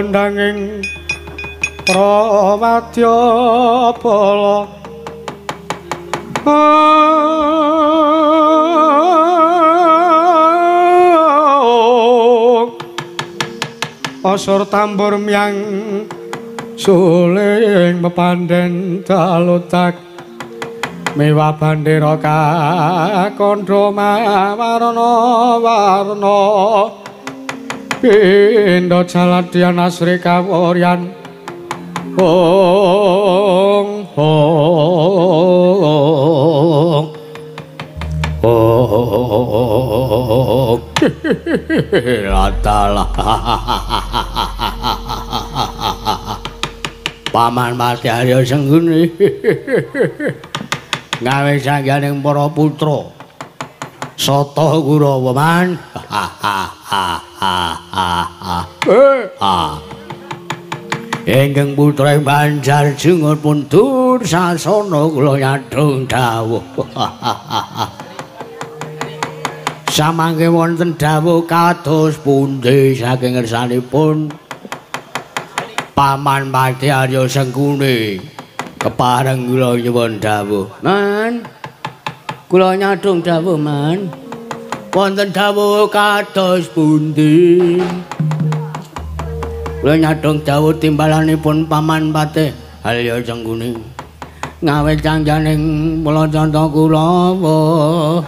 Nanging prawadya bala asor tambur miyang suling mepandhen dalutak miwa bandera kakandha mawarna-warna pindha jaladyan asri kaworyan ong latala Paman Mati Arya Sengguni gawe sangganing para putra Sata Kurawa man Ingkang putra Banjar Jungur pun tur sasana kula nyadhong dawuh samangke wonten dawuh kados pundi saking ngersanipun Paman Mati Arya Sengguni kepareng kula nyuwun dawuh man kula nyadhong dawuh man wonten dawuh kados pundi kula nyadhong dawuh timbalanipun Paman Mati Arya Sengguni ngawe cangjaning Mulacanda Kurawa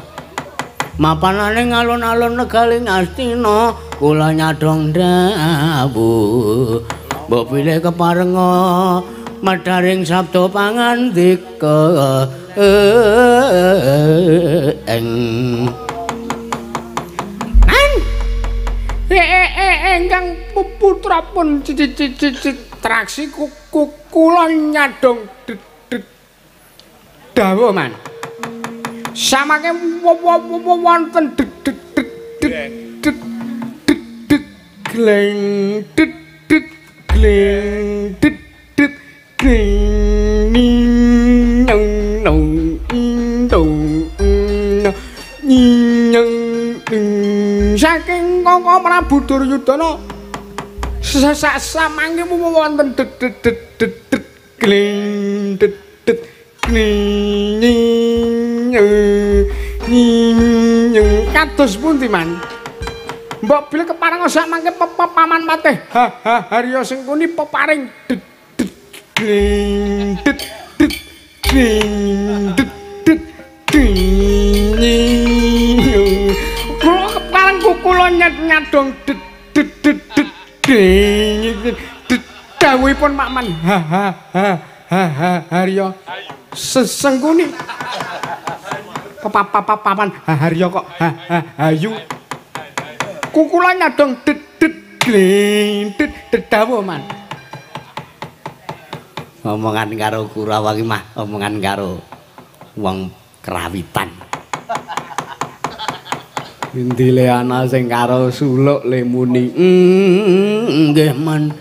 mapananing alun-alun negaling Astina kula nyadhong dawuh mbok pilih keparenga madharing sabda pangandika engkang putra pun traksi kula nyadhong dawuh man samangke wonten gleng gleng gleng saking Koko Prabu Duryudana samangke wonten gleng kados pundi man mbok bilih kepareng samangke paman Patih Harya Sengkuni peparing kula kepareng kukula nyadong dawuhipun Pakman Harya Sengkuni paman Harya kok hayu kukula nyadong dawuh man omongan karo Kurawa ki mah omongan karo wong kerawitan indile ana sing karo suluk le muni nggih man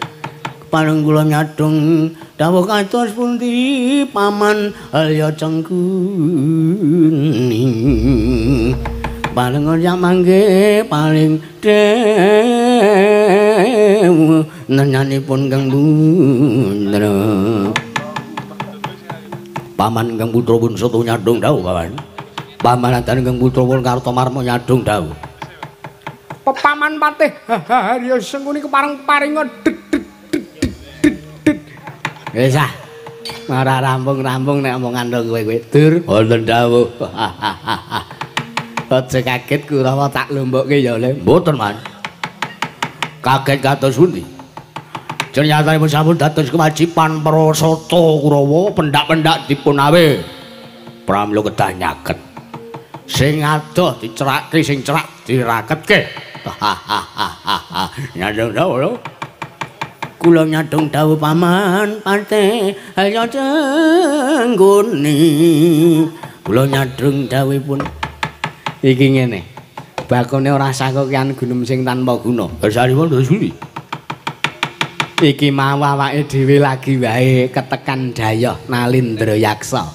paling kula nyadong dawuh kados pundi Paman Harya Sengkuni paling ora mangke paling dewe nenyanipun Kang Bundra Paman Kang Putra pun soto nyadong dawuh pamanatan Kang Putra pun Kartomarma nyadong dawuh Paman Patih Harya Sengkuni kepareng paringa wis ah ora rampung-rampung nek omongan kowe dur wonten dawuh aja kaget Kurawa tak lombokke ya le mboten man kaget kados pundi ternyata sampun dados kewajiban prasata Kurawa pendak-pendak dipunawe pramila kedah nyaket sing adoh dicerakke sing cerak diraketke nyadong dawuh lho kula nyadong dawuh Paman Patih Harya Sengkuni kula nyadong dawuhipun iki ngene bakone ora sakokean gunung sing tanpa guna basanipun terus pundi iki mau awake dhewe lagi wae ketekan dayoh Nalindra Yaksa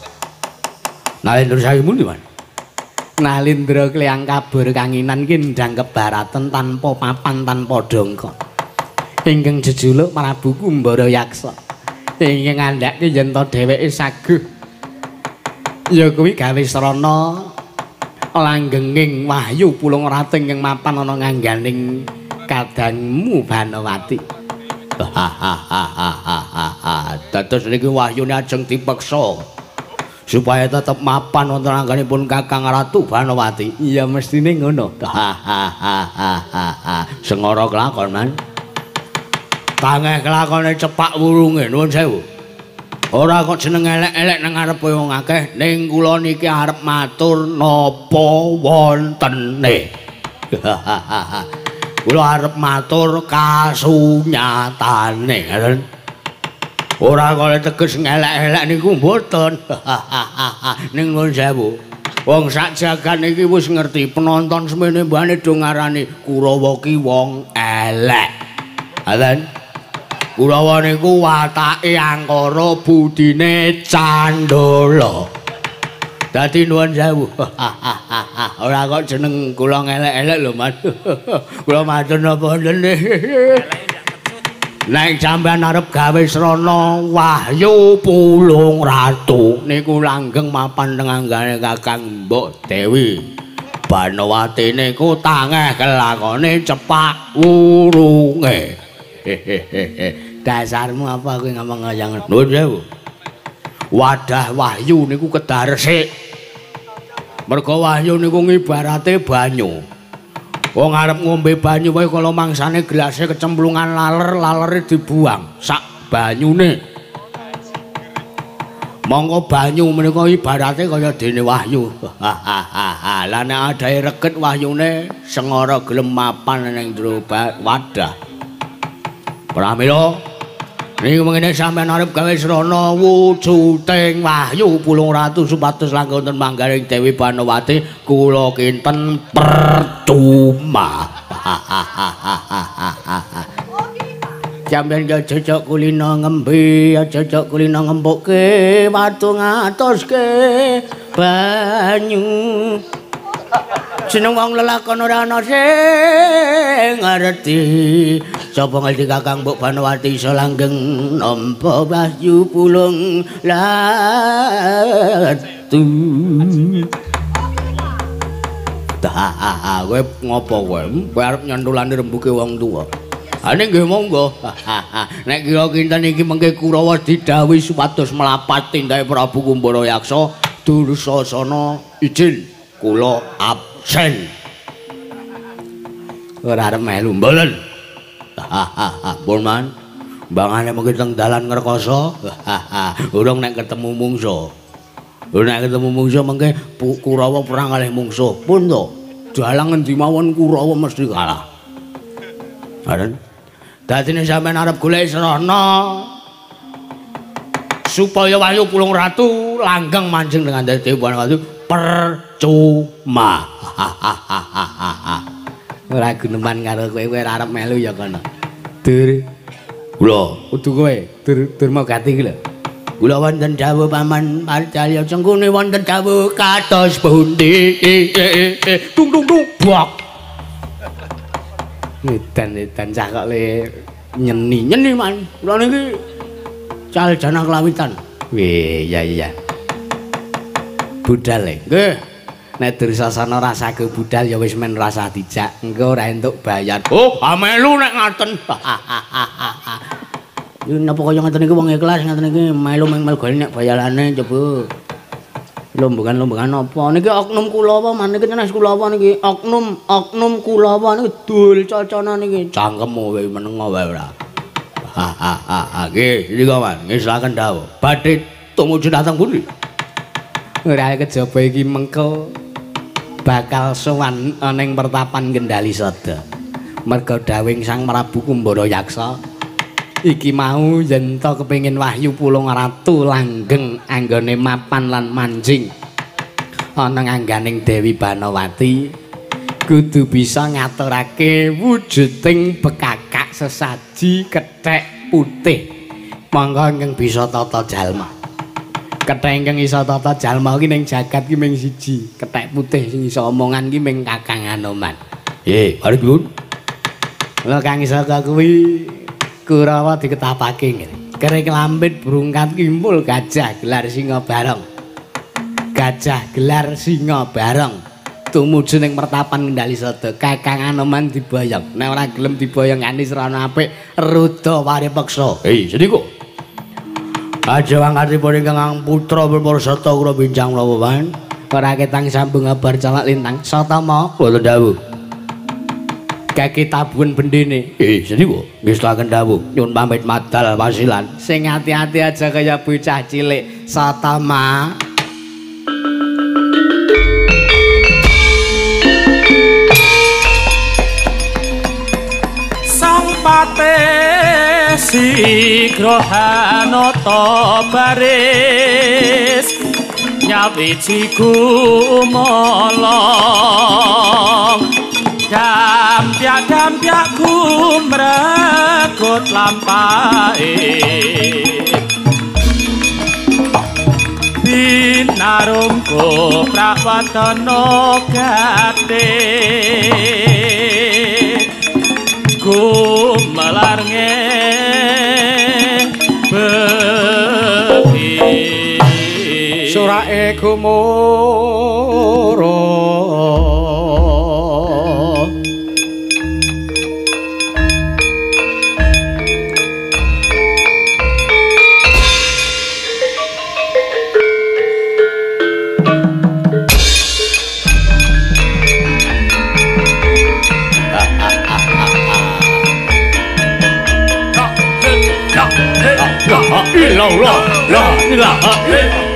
Nalindra saiki pundi man Nalindra Klyang Kabur Kanginan ki ndang kebaraten tanpa papan tanpa dongko ingkang jejuluk Prabu Kumbara Yaksa ingkang ngandhake yen to dheweke saguh ya kuwi gawe srana langgenging wahyu pulung ratu ingkang mapan ana ngangganing kadangmu Banawati dados niki wahyune ajeng dipeksa supaya tetep mapan wonten anggenipun Kakang Ratu Banawati iya mestine ngono sengara kelakon man tangeh kelakone cepak wurunge nuwun sewu ora kok jeneng elek-elek nang ngarepe wong akeh ning kula niki arep matur napa wontene kula arep matur kasunyatane ngoten ora kok teges ngelek-elek niku mboten ning nuwun sewu wong sak jagat niki wis ngerti penonton semene mbane do ngarani Kurawa ki wong elek ngoten Kurawa niku watake angkara budine candala. Dadi nuwun sewu. Ora kok jeneng kula ngelek-elek lho, Mas. Kula matur napa wonten. Nek sampean arep gawe srana wahyu pulung ratu niku langgeng mapan tenganggane Kakang Mbok Dewi. Banawati niku tangeh kelakone cepak wurunge. Dasarmu apa kowe ngomong kaya ngono? Nuwun sewu. Wadah wahyu niku kedah resik. Merga wahyu niku ngibarate banyu. Wong arep ngombe banyu wae kala mangsane gelasé kecemplungan laler, lalere dibuang sak banyune. Monggo banyu menika ibarate kaya dene wahyu. Lah nek adahe reget wahyune sengara gelem mapan ning jero wadah. Pramila Niki mengene sampeyan arep gawe srana wujuding Wahyu Pulung Ratu supados langgeng wonten manggaring Dewi Banowati kula kinten percuma. Sampeyan aja cocok kulina ngembe, aja cocok kulina ngempukke, watu ngatoske banyu. Jeneng wong lelakon ora ana sing ngerti. Sapa ngerti Kakang Mbok Banowati iso langgeng nampa Wahyu Pulung Ratu. Kowe ngopo kowe? Kowe arep nyantulane rembuke wong tuwa. Ha ning nggih monggo. Nek kira kinten iki mengke Kurawa didhawuhi supados mlapat tindake Prabu Kumbalayaksa, Dursasana izin kula absen. Ora arep melu mboten. Pun man. Mbangane mengke teng dalan ngrekoso. Urung nek ketemu mungsuh. Nek ketemu mungsuh mengke Kurawa perang kalih mungsuh. Pun to. Dalang endi mawon Kurawa mesti kalah. Aren. Dadine sampean arep golek srana supaya Wahyu Pulung Ratu langgeng manjing dengan Dewi Banowati percuma. Ora guneman karo kowe ora arep melu ya kono. Dur. Kula kudu kowe Durma Gati iki lho. Kula wonten dawuh Paman Parjalya cengkune wonten dawuh kados pundi. Tung tung tung bak. Edan cah kok le nyeni man. Kula niki caljana kelawitan. Weh, iya. Budal e. Nggih. Nek Dursasana rasake budal ya wis men rasa dijak. Engko ora entuk bayar. Oh, melu nek ngaten. Iki napa kaya ngaten iki wong ikhlas ngaten iki melu golek nek bayarane coba. Lombengan apa? Niki oknum Kulawa man niki tenan Kulawa niki. Oknum Kulawa niki dul cocona niki. Cangkemmu wae menengo wae ora. Nggih, nika man, ngesaken dawuh. Badhe tumuju dhateng pundi? Ora kejaba iki mengko bakal sowan ning pertapan Kendali Sada. Merga dawing Sang Prabu Kumbalayaksa iki mau yen to kepengin Wahyu Pulung Ratu langgeng anggone mapan lan manjing ana ngangganing Dewi Banowati kudu bisa ngaturake wujuding bekakak sesaji kethek putih mangga ingkang bisa tata jalma. Kethek ingkang isa tata jalma iki ning jagat ki mung siji, kethek putih sing iso omongan ki mung Kakang Anoman. Nggih, arep pun. Lha Kang Isaka kuwi Kurawa diketapake ngene. Kering lampit brungkat kimpul gajah gelar singa bareng. Gajah gelar singa bareng. Tumuju ning pertapan Kendali Sada. Kakang Anoman diboyong. Nek ora gelem diboyong kanthi srana apik, rudha paripeksa. Sediko. Aja wangkatipun ingkang putra Prarsata kula bincang lawan. Ora ketang sambung kabar calak lintang. Satama kula dawuh. Kaki tabuhan bendene. Sediko. Nggih selaken dawuh. Nyuwun pamit madal wasilan. Sing ati-ati aja kaya bocah cilik. Satama. Sang Patih Sigra Hanata baris nyawiji gumolong. Dampyak gumregut lampahe binarungku prawatana gate gumelar ngebeki surake gumara. La ilaha illallah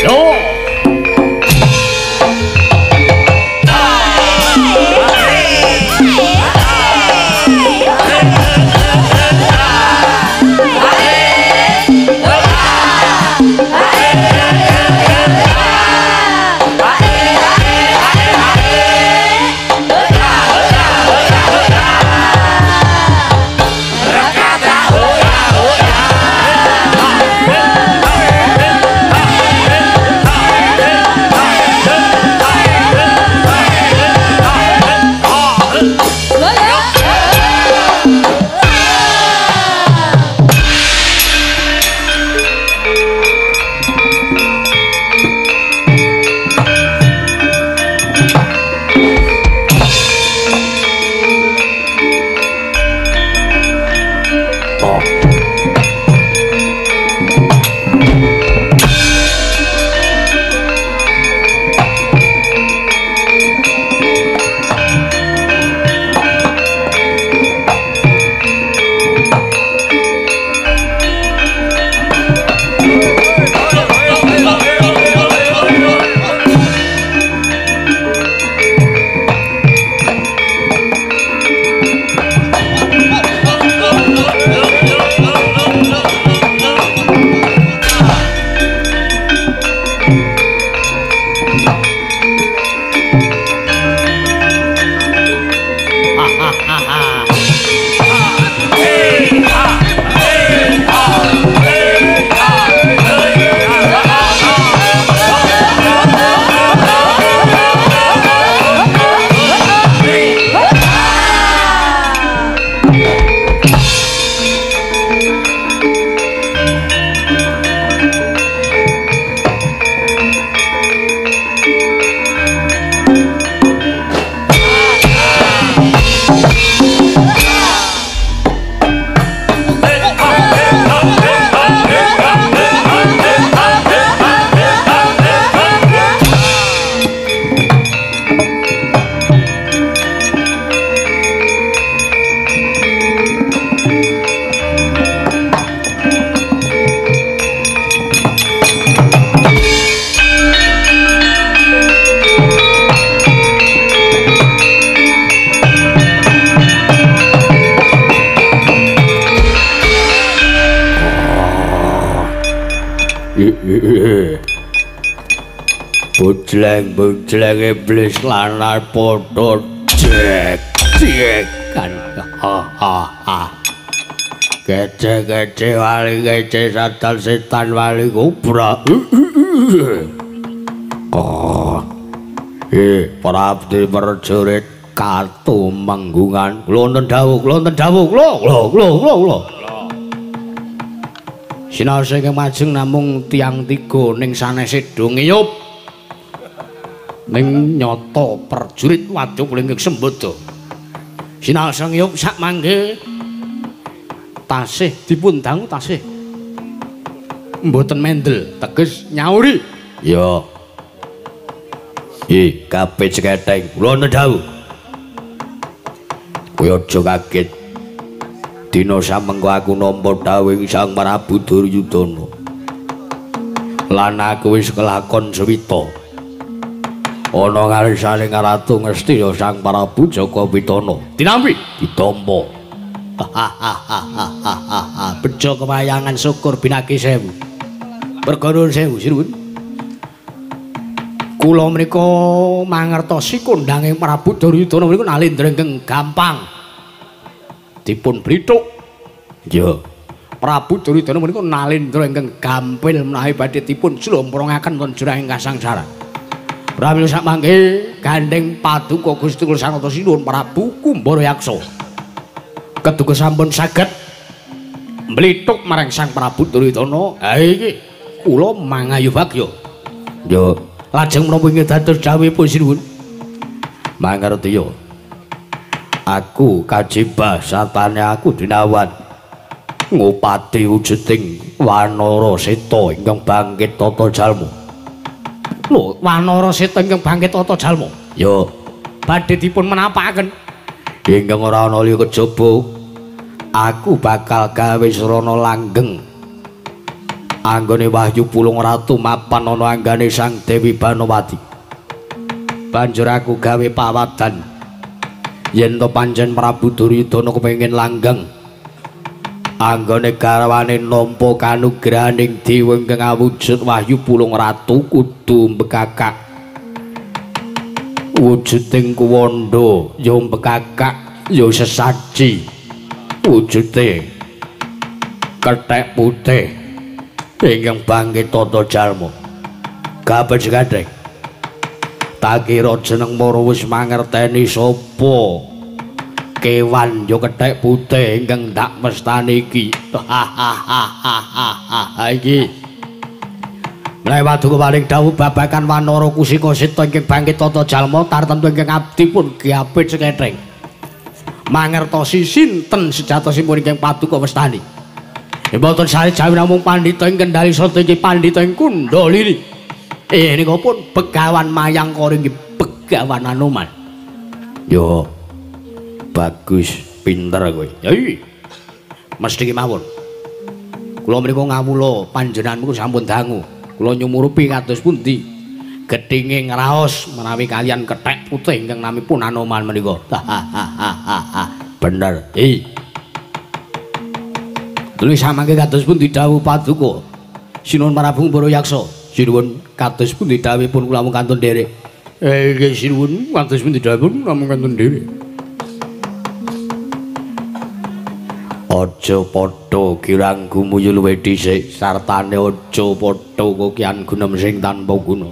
Yo. Bujleng iblis lanang padha cek-cekan. Kece-kece wali kece satan setan wali kubra. Para abdi prajurit katu manggungan. Kula dawuh. Sinaos ing majeng namung tiang tiga ning sanese do ngiyup. Ning nyata prajurit waduk linggih sembada. Sinaos ngiyup sak mangke tasih dipun dangu tasih. Mboten mendel, teges nyauri. Ya. Kabeh cekething, kula dawuh. Kowe aja kaget. Dina samengko aku nampa dawuh Sang Prabu Duryudana. Lan aku wis kelakon suwita. Ana ngarsane Ratu Ngastina Sang Prabu Jakawitana. Dinampi ditampa. Bejo kewayangan syukur binagi sewu. Perkara sewu sinuwun. Kula menika mangertosi kondhange Prabu Duryudana menika nalindra ingkang gampang dipun blithuk. Ya. Prabu Duryudana menika nalindra ingkang gampil menawi badhe dipun jlomprongaken wonten juranging kasangsara. Pramila sak mangke gandeng paduka Gusti Kula Sanata Sinuwun Prabu Kumbara Yaksa. Keduga sampun saged mblithuk marang Sang Prabu Duryudana. Ha iki kula mangayu bagya. Ya, lajeng menapa ingkang dados dawuhipun sinuwun? Mangerti ya. Aku kajibah satane aku dinawan ngupati wujuding Wanara Seta ingkang bangkit tata jalma. Lho, Wanara Seta ingkang bangkit tata jalma. Ya, badhe dipun menapaken. Ingkang ora ana liya kejaba, aku bakal gawe srana langgeng Anggone Wahyu Pulung Ratu mapan ana anggane Sang Dewi Banowati. Banjur aku gawe pawadan yen to pancen Prabu Duryudana kepengin langgeng anggone garwane nampa kanugrahaning dewa ingkang awujud Wahyu Pulung Ratu kudu mbekakak wujuding kuwanda ya mbekakak ya sesaji wujude kethek putih ingkang bangkit tata jalma kabeh sekadhek tak kira jeneng mara wis mangerteni sapa kewan yo kethek putih ingkang ndak mestani iki iki lewat paling dawuh babakan Wanara Kusika Sita ingkang bangkit tata jalma tartemtu ingkang abdi pun giapit sekething mangertosi sinten sejatosipun ingkang paduka mestani mboten sare jawi namung pandhita ing Kendali Sata iki pandhita ing Kundalini niku pun Begawan Mayangkara nggih Begawan Anoman yo bagus pinter kowe ya mesti ki mawon kula mriku ngawula panjenenganku sampun dangu kula nyumurupi kados pundi gethinge ngraos menawi kalian kethek putih ingkang namipun Anoman menika bener Tulis samangke kados pundi dawuh paduka Sinuwun Prabu Barayaksa sinuwun kados pundi dawuhipun kula mung kantun nderek nggih sinuwun kados pundi dawuhipun kula mung kantun nderek Aja padha kirang gumuyu luwih dhisik sartane aja padha kokian gunem sing tanpa guna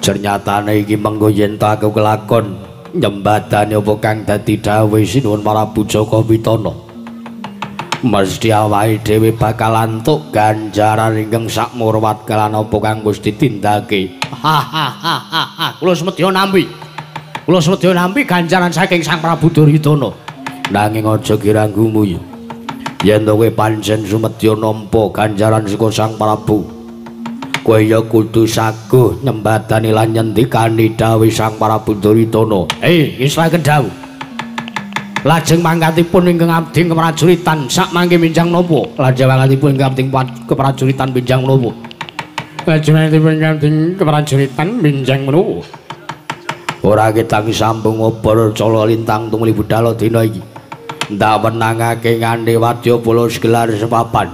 Ternyatane iki mengko yen ta aku kelakon nyembadane apa kang dadi dawuh Sinuwun Prabu Jaka Pitana mesti awake dhewe bakal antuk ganjaran ingkang sakmurwat kelan apa kang wis ditindake. Kula semedya nampi. Kula semedya nampi ganjaran saking Sang Prabu Duryudana. Nanging aja kirang gumuyu. Yen kowe pancen sumedya nampa ganjaran saka Sang Prabu, kowe ya kudu saguh nyembadani lan nyendikani dawuh Sang Prabu Duryudana. Israken dawuh. Lajeng mangkatipun ingkang abdi keprajuritan sak mangke minjang napa? Lajeng mangkatipun ingkang abdi keprajuritan minjang napa? Lajeng mangkatipun ingkang abdi keprajuritan minjang napa? Ora ketang sambung obor cala lintang tumuli budhal dina iki. Ndak wenangake ngandhe wadya bola gelar sepapan.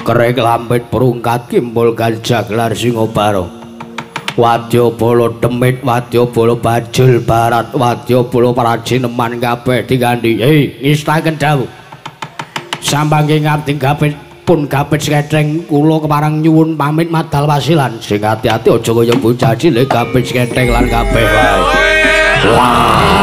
Kerek lampit perungkat kimbul gajah gelar Singobara. Wadya bala demit, wadya bala bajul barat, wadya bala prajineman kabeh digandhi. Ngestaken dawuh. Sampangke ngabdi gapit pun gapit sekething kula keparang nyuwun pamit madal wasilan. Sing ati-ati aja kaya bocah cilik gapit sekething lan kabeh wae. Wah.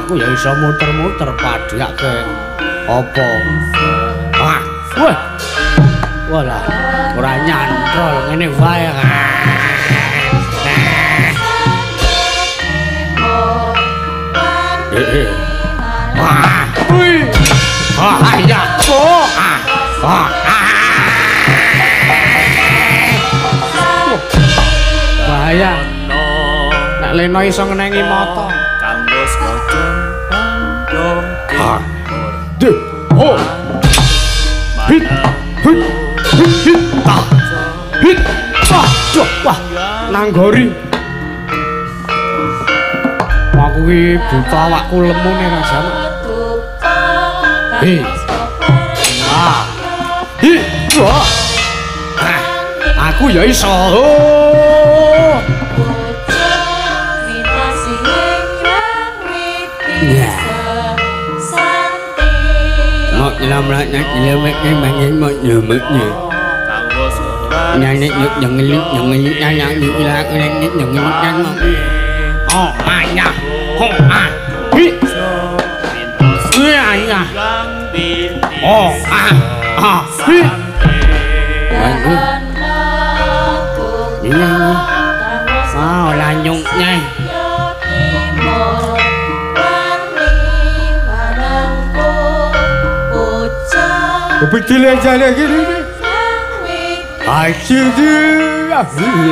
Aku ya iso muter-muter padhake apa. Wah. Walah, ora nyantrol ngene wae. Ya. Bahaya. Nek Lena iso ngenengi mata. Wah, nanggori. Aku iki buta awakku lemune rasane. Aku ya iso. Lamrak nak lemek ni mangin mot lemek ni. Nyanyi jangan nyanyi ilak ni jangan. Oh ayah, oh ah, hi, ayah, oh ah, hi. Ini, oh lanyungnya. Betul aja lagi ni. Asyik dia,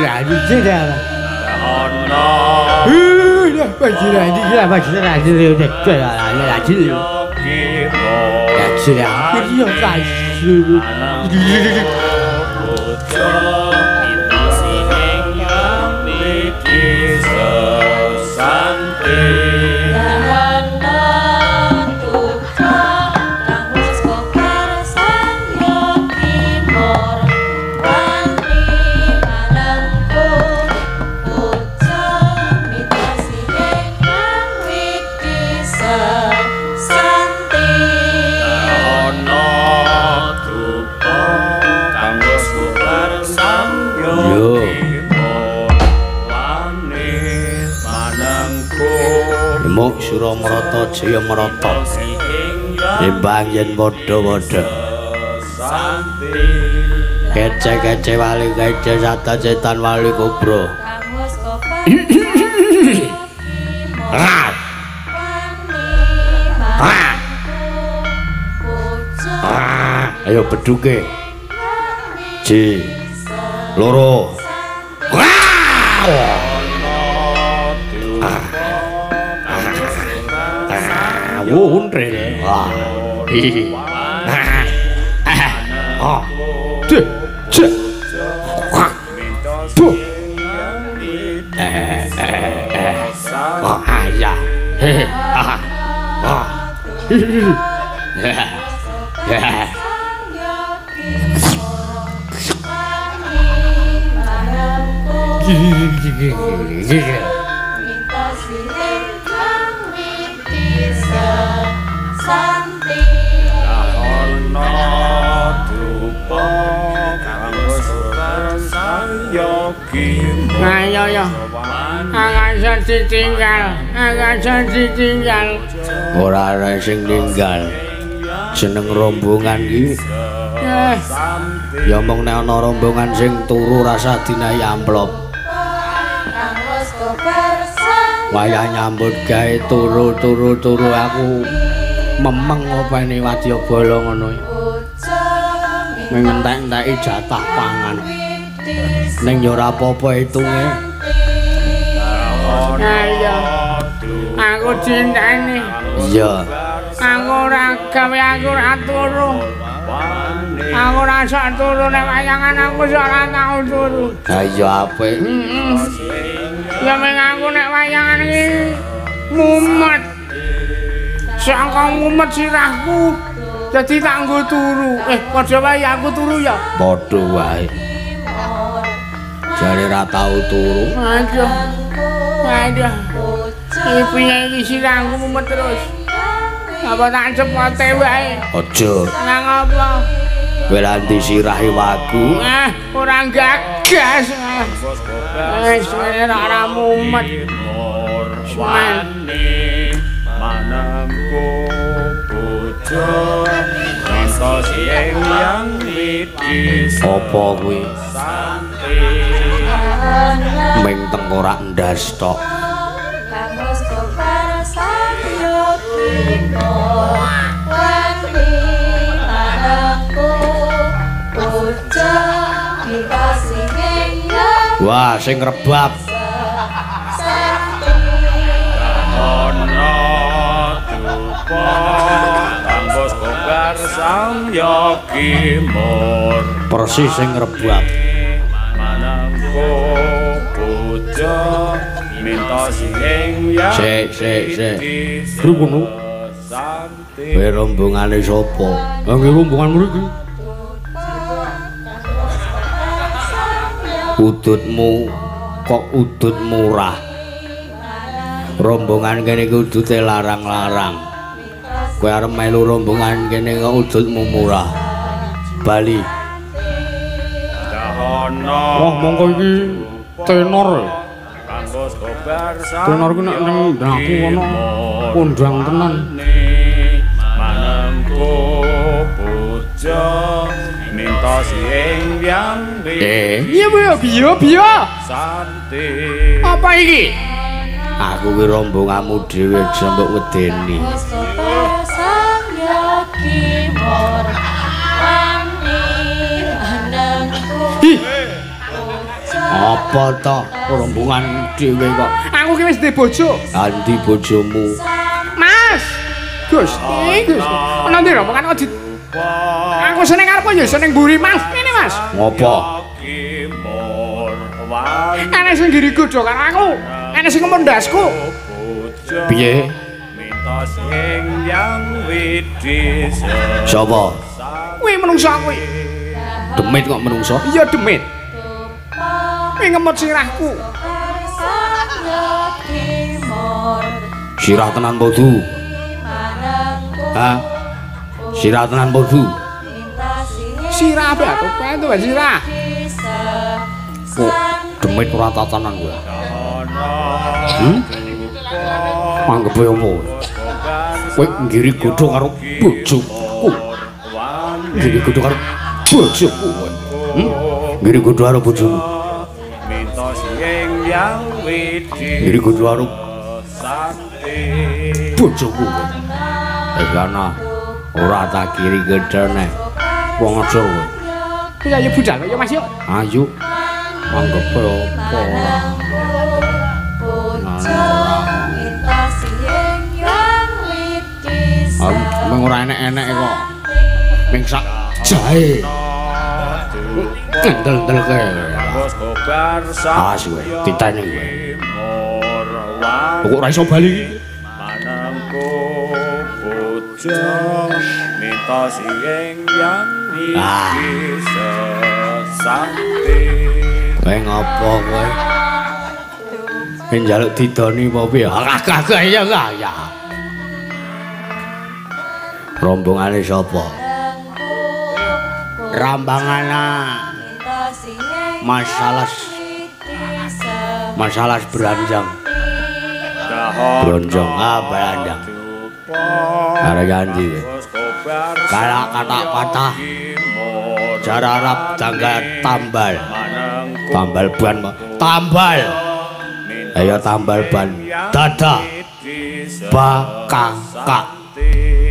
lagi je dah. Baju lagi dia, baju lagi dia udah keluar lagi. Ya sudah, dia kasih. Remuk Suramarata Jayamarata Nimbang yen padha-padha kece-kece wali kece sata setan wali kobra ayo beduke Ji loro untre ayo yo angasan ditinggal ora ana sing ninggal jeneng rombongan iki ya mung nek ana rombongan sing turu rasa dinahi amplop wayah nyambut gawe turu aku memeng opene wadyabala ngono mengentek-enteki jatah pangan ning ya ora apa-apa itunge ayo aku cintane iya aku ora gawe aku ora turu aku rasa turu nek wayangan aku ora tau turu ayo apik ya meng aku nek wayangan iki mumet saka mumet sirahku dadi tak nggo turu padha wae aku turu ya padha wae jare ra tau turu aduh piye iki sirahku mumet terus apa tak cepote wae aja nang apa welanti sirahe wagu ora gagas wis ora mumet manangku bojo rasa sing yang wis apa kuwi ming tengkorak ndas tok wah sing rebab Ambos kobar sang yogi mur persis sing rebab manangku puja minta sing yang sik rukono kowe rombongane sapa nggih rombongan mriki udutmu kok udut murah rombongan kene iki udute larang-larang kowe arep melu rombongan kene kok udutmu murah Bali wah mongko iki tenor tenor ku nek ning aku ana kondang tenan manangku puja minta sing yang iya biyo santi apa iki aku ki rombonganmu dhewe jambek wedeni apa to rombongan dhewe kok aku ki wis duwe bojo andi bojomu Mas Gusti ana ndi rombongan kok aku seneng arep ya seneng mburi Mas ngene Mas ngopo ana sing diriku do karo aku ana sing ngomondasku piye minta sing yang widis sapa kuwi menungso kuwi demit kok menungso iya demit kuwi ngemot sirahku sirah tenan podu ha sirah tenan podu sirah apa aku pengen tuh sirah kok demit ora tatanan kowe Anggep opo? Kowe ngiri godho karo bojoku. Ngiri godho karo bojoku. Ngiri godho karo bojomu. Ngiri godho karo bojoku. Karena ora tak kiri gedene. Wong aja kowe. Iya ya budal ya Mas yo. Ayo. Anggep opo ora. Meng ora enek-enek kok. Ming sak jae. Kendel-ndelke. Awas kowe, diteni kowe. Kok ora iso bali iki? Manangku bujang mitos ing yang iki sesakti. Kowe ngopo kowe? Njaluk didoni apa piye? Kagak ya ya. Rombongane sapa? Rambangana. Masalah beranjang. Bronjong beranjang. Are ganti. Kala kata patah. Cara Arab tangga tambal. Tambal ban. Tambal. Ayo tambal ban. Dada. Bakaka.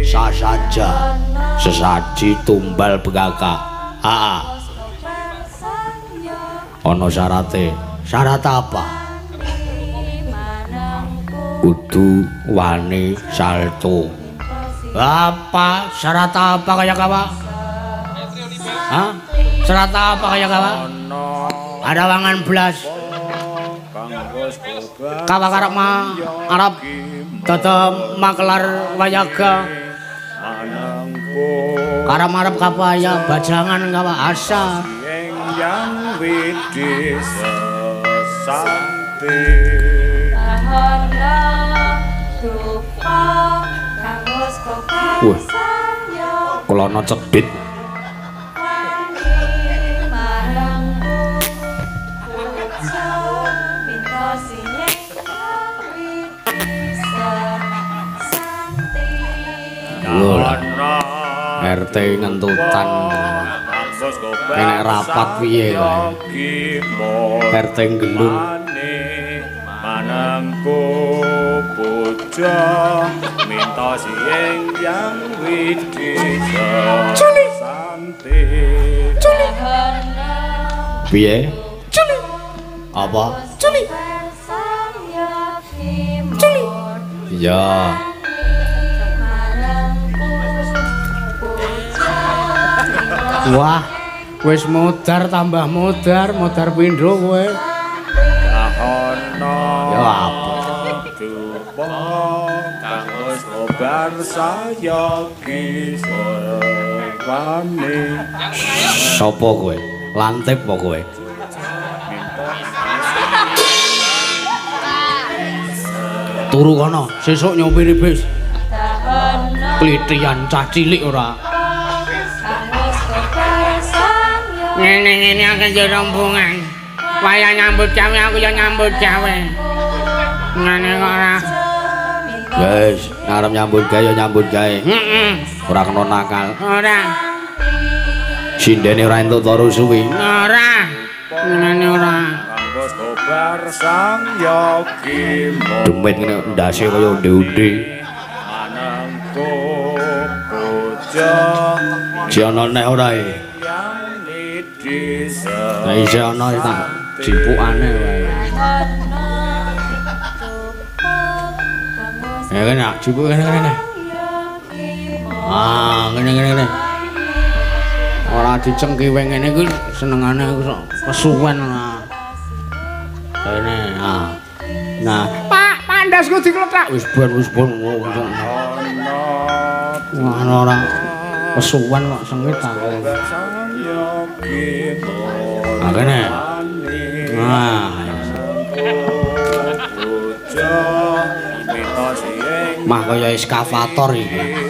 Sasaja. Sesaji tumbal begaka. Ono syarate. Syarat apa? Kudu wani salto. Apa? Syarat apa kayak apa? Hah? Syarat apa kayak apa? Ada wangan belas. Kawa karep Arab tetep maklar wayaga. Karep Arab kapaya bajangan kawa asa. Yang widis sesakti. Wah, kelana cedhit. RT ngentutan. Enek rapat piye kae? RT gelung. Manangku bujang mitos ing yang widis santi. Piye? Culi. Apa? Culi. Culi. Ya. Wah, wis modar tambah modar pindho kowe. Ya apa? Dupa kangos obar saya kiswane. Sopo kowe? Lantip apa kowe? Turu kono, sesuk nyopiri bis. Klitian cah cilik ora. Ngene akan jadi rombongan. Wayah nyambut gawe aku ya nyambut gawe. Ngene kok ora. Guys, ngarep nyambut gawe ya nyambut gawe. Ora kena nakal. Ora. Sindene ora entuk turu suwi. Ora. Ngene ora. Kangos obar sang yogi Demit ngene ndase kaya onde-onde. manangku bujang Jono nek ora e. Lah isih ana tak dipukane wae. Ya kene jupuk kene. Ngene. Ora dicengkiwe ngene iki senengane kesuwen. Kene Nah, Pak, pandasku dikletak. wis bon. Wah, ora kesuwen kok sengit ta. Kene. Mah kaya eskavator iki.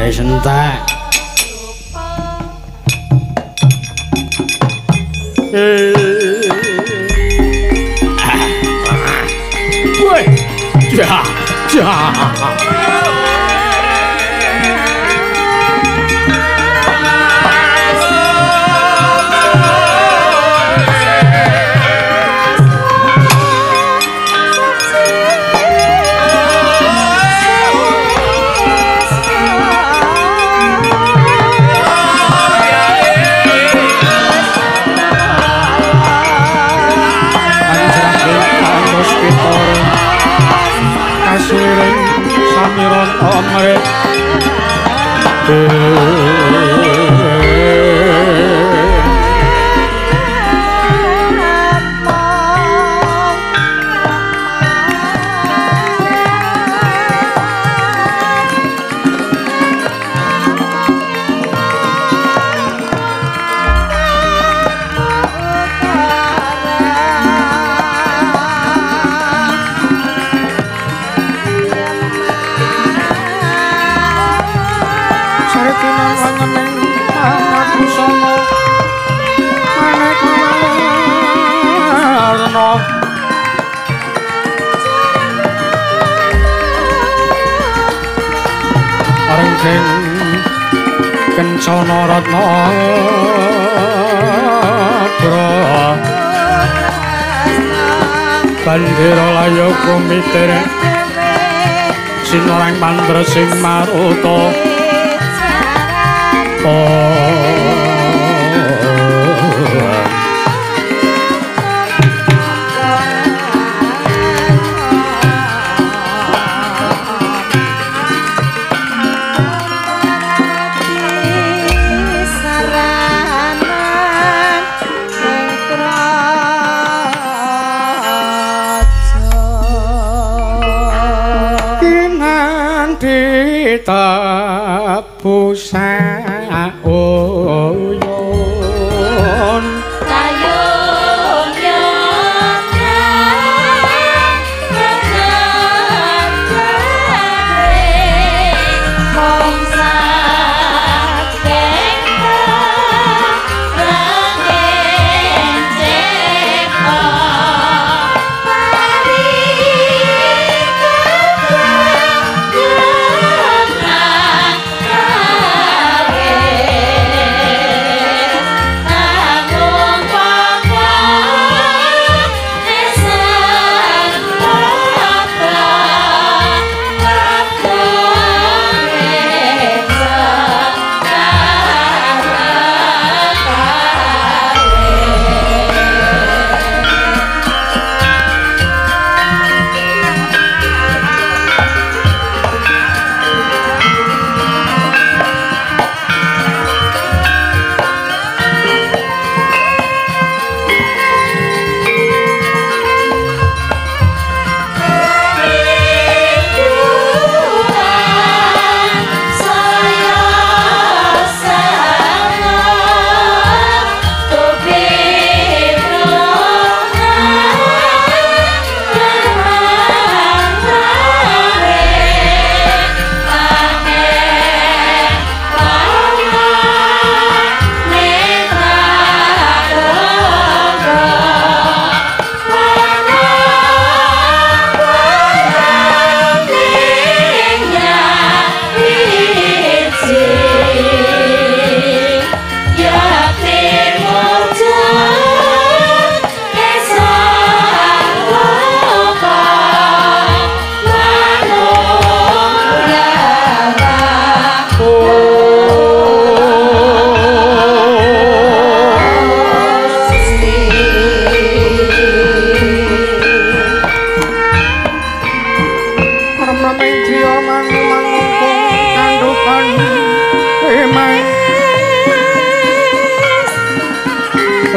Sentek. Ja. Kasiring samiron omre Kencana Ratna Pra Bandera layo kumitir Sinorang pandra sing maruta tabusa uyun tayung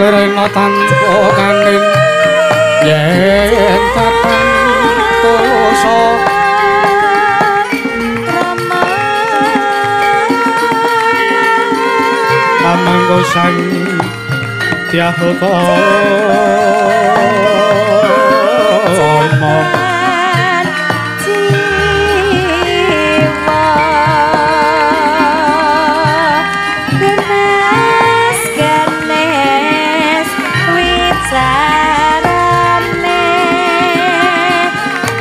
Rena tanpa kanding yen kapan dosa amanggo sang tiahota sarane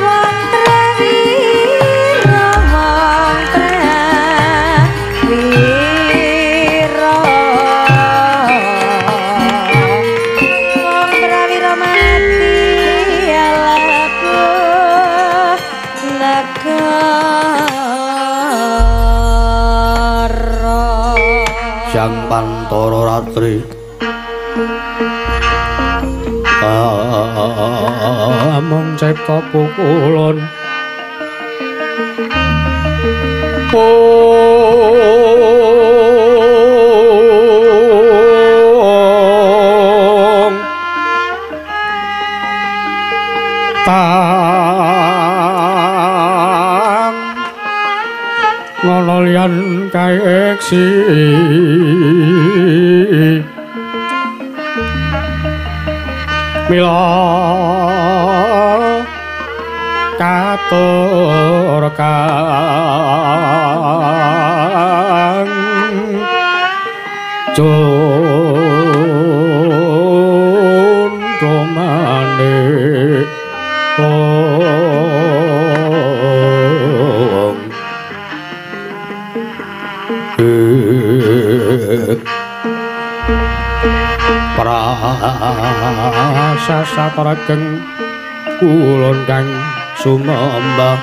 wong Sang Pantara Ratri among cipta pukulan tang ngono liyan kaeksi mila katur kang condromane prasasa parageng kulon kang sumembah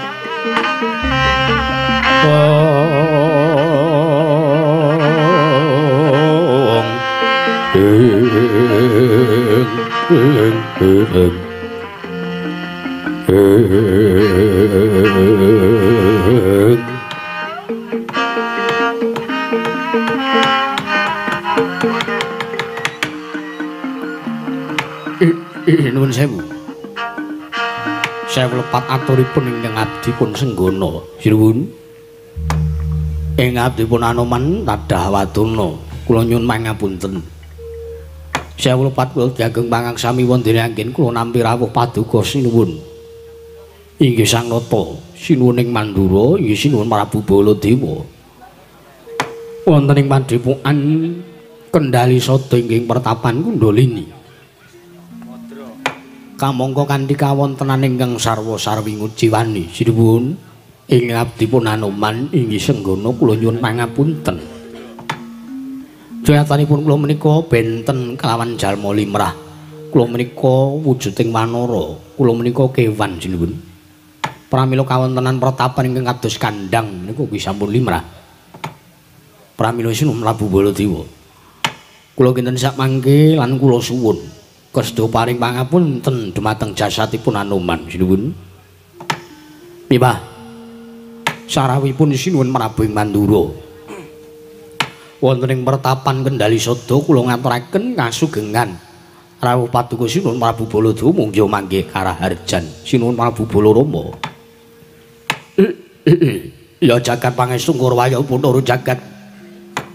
nuwun sewu. Saya lepat aturipun ingkang abdi pun senggono. Sinuwun. Ing abdi pun Anoman tadah wadana. Kula nyuwun pangapunten. Saya lepat kula diageng pangangsami wonten anggen kula nampi rawuh paduka sinuwun. Inggih Sang Nata, sinuwun ing Mandura, inggih sinuwun Prabu Baladewa. Wonten ing Padepokan Kendali Sada inggih pertapan Kundalini. Kamangka kanthi kawontenan ingkang sarwa-sarwi ngujiwani sinuwun ing abdi pun Anoman inggih senggono kula nyuwun pangapunten. Jayatanipun kula menika benten kelawan jalma limrah. Kula menika wujuding wanara, kula menika kewan sinuwun. Pramila kawontenan pertapan ingkang kados kandhang niku nggih sampun limrah. Pramila sinuwun Prabu Baladewa. Kula kinten sak mangke lan kula suwun Kasta paring pangapunten dumateng jasadipun Anoman sinuwun. Pipah sarawipun sinuwun Prabu ing Mandura. Wonten ing pertapan Kendali Sada kula ngaturaken kasugengan rawuh paduka sinuwun Prabu Baladewa munggi mangke karaharjan sinuwun Prabu Balarama. Ya jagat pangestu Ngurwaya Puntara jagat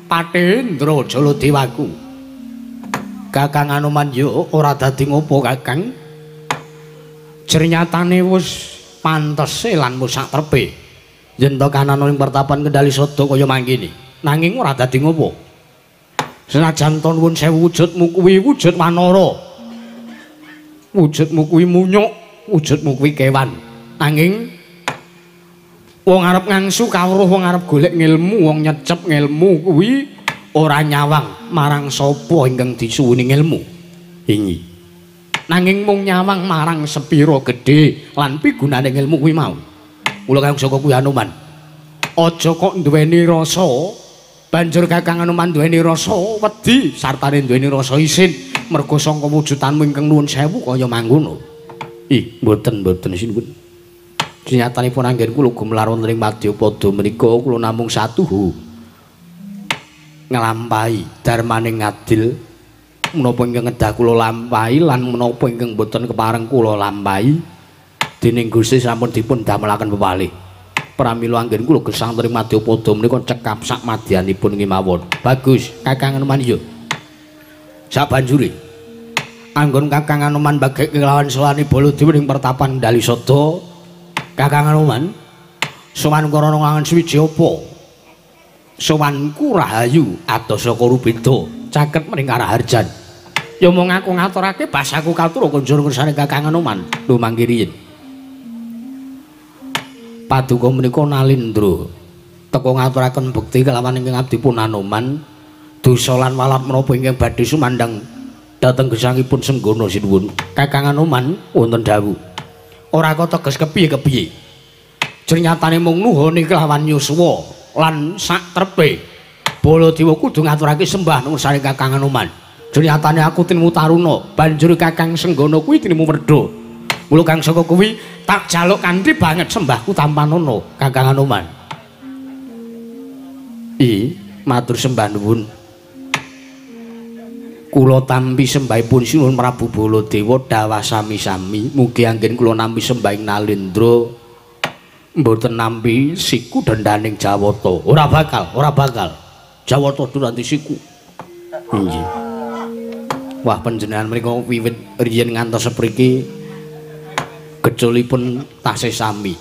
Patendra Jaladewaku. Kakang Anoman yo ora dadi ngopo Kakang. Jernyatane wis pantese lan musak trepe. Yen to kanana ing pertapan Kendali Sada kaya mangkene. Nanging ora dadi ngopo. Senajan to nuwun sewu wujudmu kuwi wujud wanara. Wujudmu kuwi munyuk, wujudmu kuwi kewan. Nanging wong arep ngangsu kawruh, wong arep golek ngilmu, wong nyecep ngilmu kuwi ora nyawang marang sapa ingkang disuwuni ilmu ingi. Nanging mung nyawang marang sepira gedhe lan pigunane ilmu kuwi mau. Mula kang saka kuwi Anoman. Aja kok duweni rasa banjur Kakang Anoman duweni rasa wedi sartane duweni rasa isin merga sangka wujudanmu ingkang nuwun sewu kaya mangkono. Mboten sinuwun. Dinyatanipun anggen kula gumelar wonten ing Madyapada menika kula namung satuhu nglampahi darmaning ngadil menapa ingkang kedah kula lampahi lan menapa ingkang boten kepareng kula lampahi dening Gusti sampun dipun damelaken pepalih. Pramila anggen kula gesang teng Madyapada menika cekap sak madyanipun ngimawon. Bagus, Kakang Anoman yo. Sabanjure anggon Kakang Anoman bagek kelawan selani Baladewa ing pertapan Kendali Sada. Kakang Anoman sowan karana ngangen swiji apa? Sowanku Rahayu atos saka Rubeda caket mring Karaharjan. Ya mung aku ngaturake basaku katur kunjur ngersane Kakang Anoman. Lho mangke riyin. Paduka menika Nalindra teka ngaturaken bekti kelawan ingkang abdi pun Anoman dosa lan walap menapa ingkang badhe sumandang dhateng gesangipun Senggana sinuwun. Kakang Anoman wonten dawuh. Ora kok teges kepiye-kepiye. Ternyatane mung nuhune kelawan yuswa lan sak trepe. Baladewa kudu ngaturake sembah nang saring Kakang Anoman. Ternyatane aku tinemu Taruna, banjur Kakang Senggana kuwi tinemu Werda. Mula kang saka kuwi tak jaluk kanthi banget sembahku tanpa nono Kakang Anoman. Matur sembah nuwun. Kula tampi sembahipun Sinuwun Prabu Baladewa dawah sami-sami. Mugi anggen kula nampi sembahing Nalendra mboten nampi siku dendaning Jawata. Ora bakal. Jawata duranti siku. Nggih. Wah panjenengan mriku wiwit riyen ngantos sepriki geculipun tasih sami.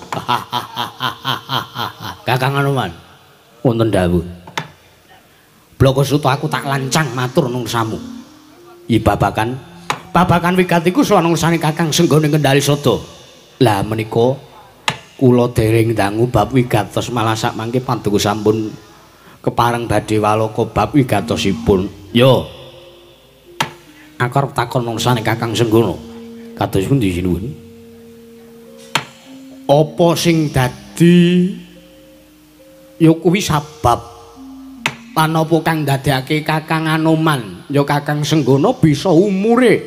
Kakang Anoman wonten dawuh. Bloko Suta aku tak lancang matur nung samu. Babakan wigatiku sowan ngursane Kakang Senggana Kendari Sada. Lah menika kula dereng dangu bab wigatos malah sak mangke paduka sampun kepareng badhe walaka bab wigatosipun. Yo. Aku arep takon ngursane Kakang Senggana. Kados pundi sinuwun? Apa sing dadi ya kuwi sabab lan apa kang dadekake Kakang Anoman ya Kakang Senggana bisa umure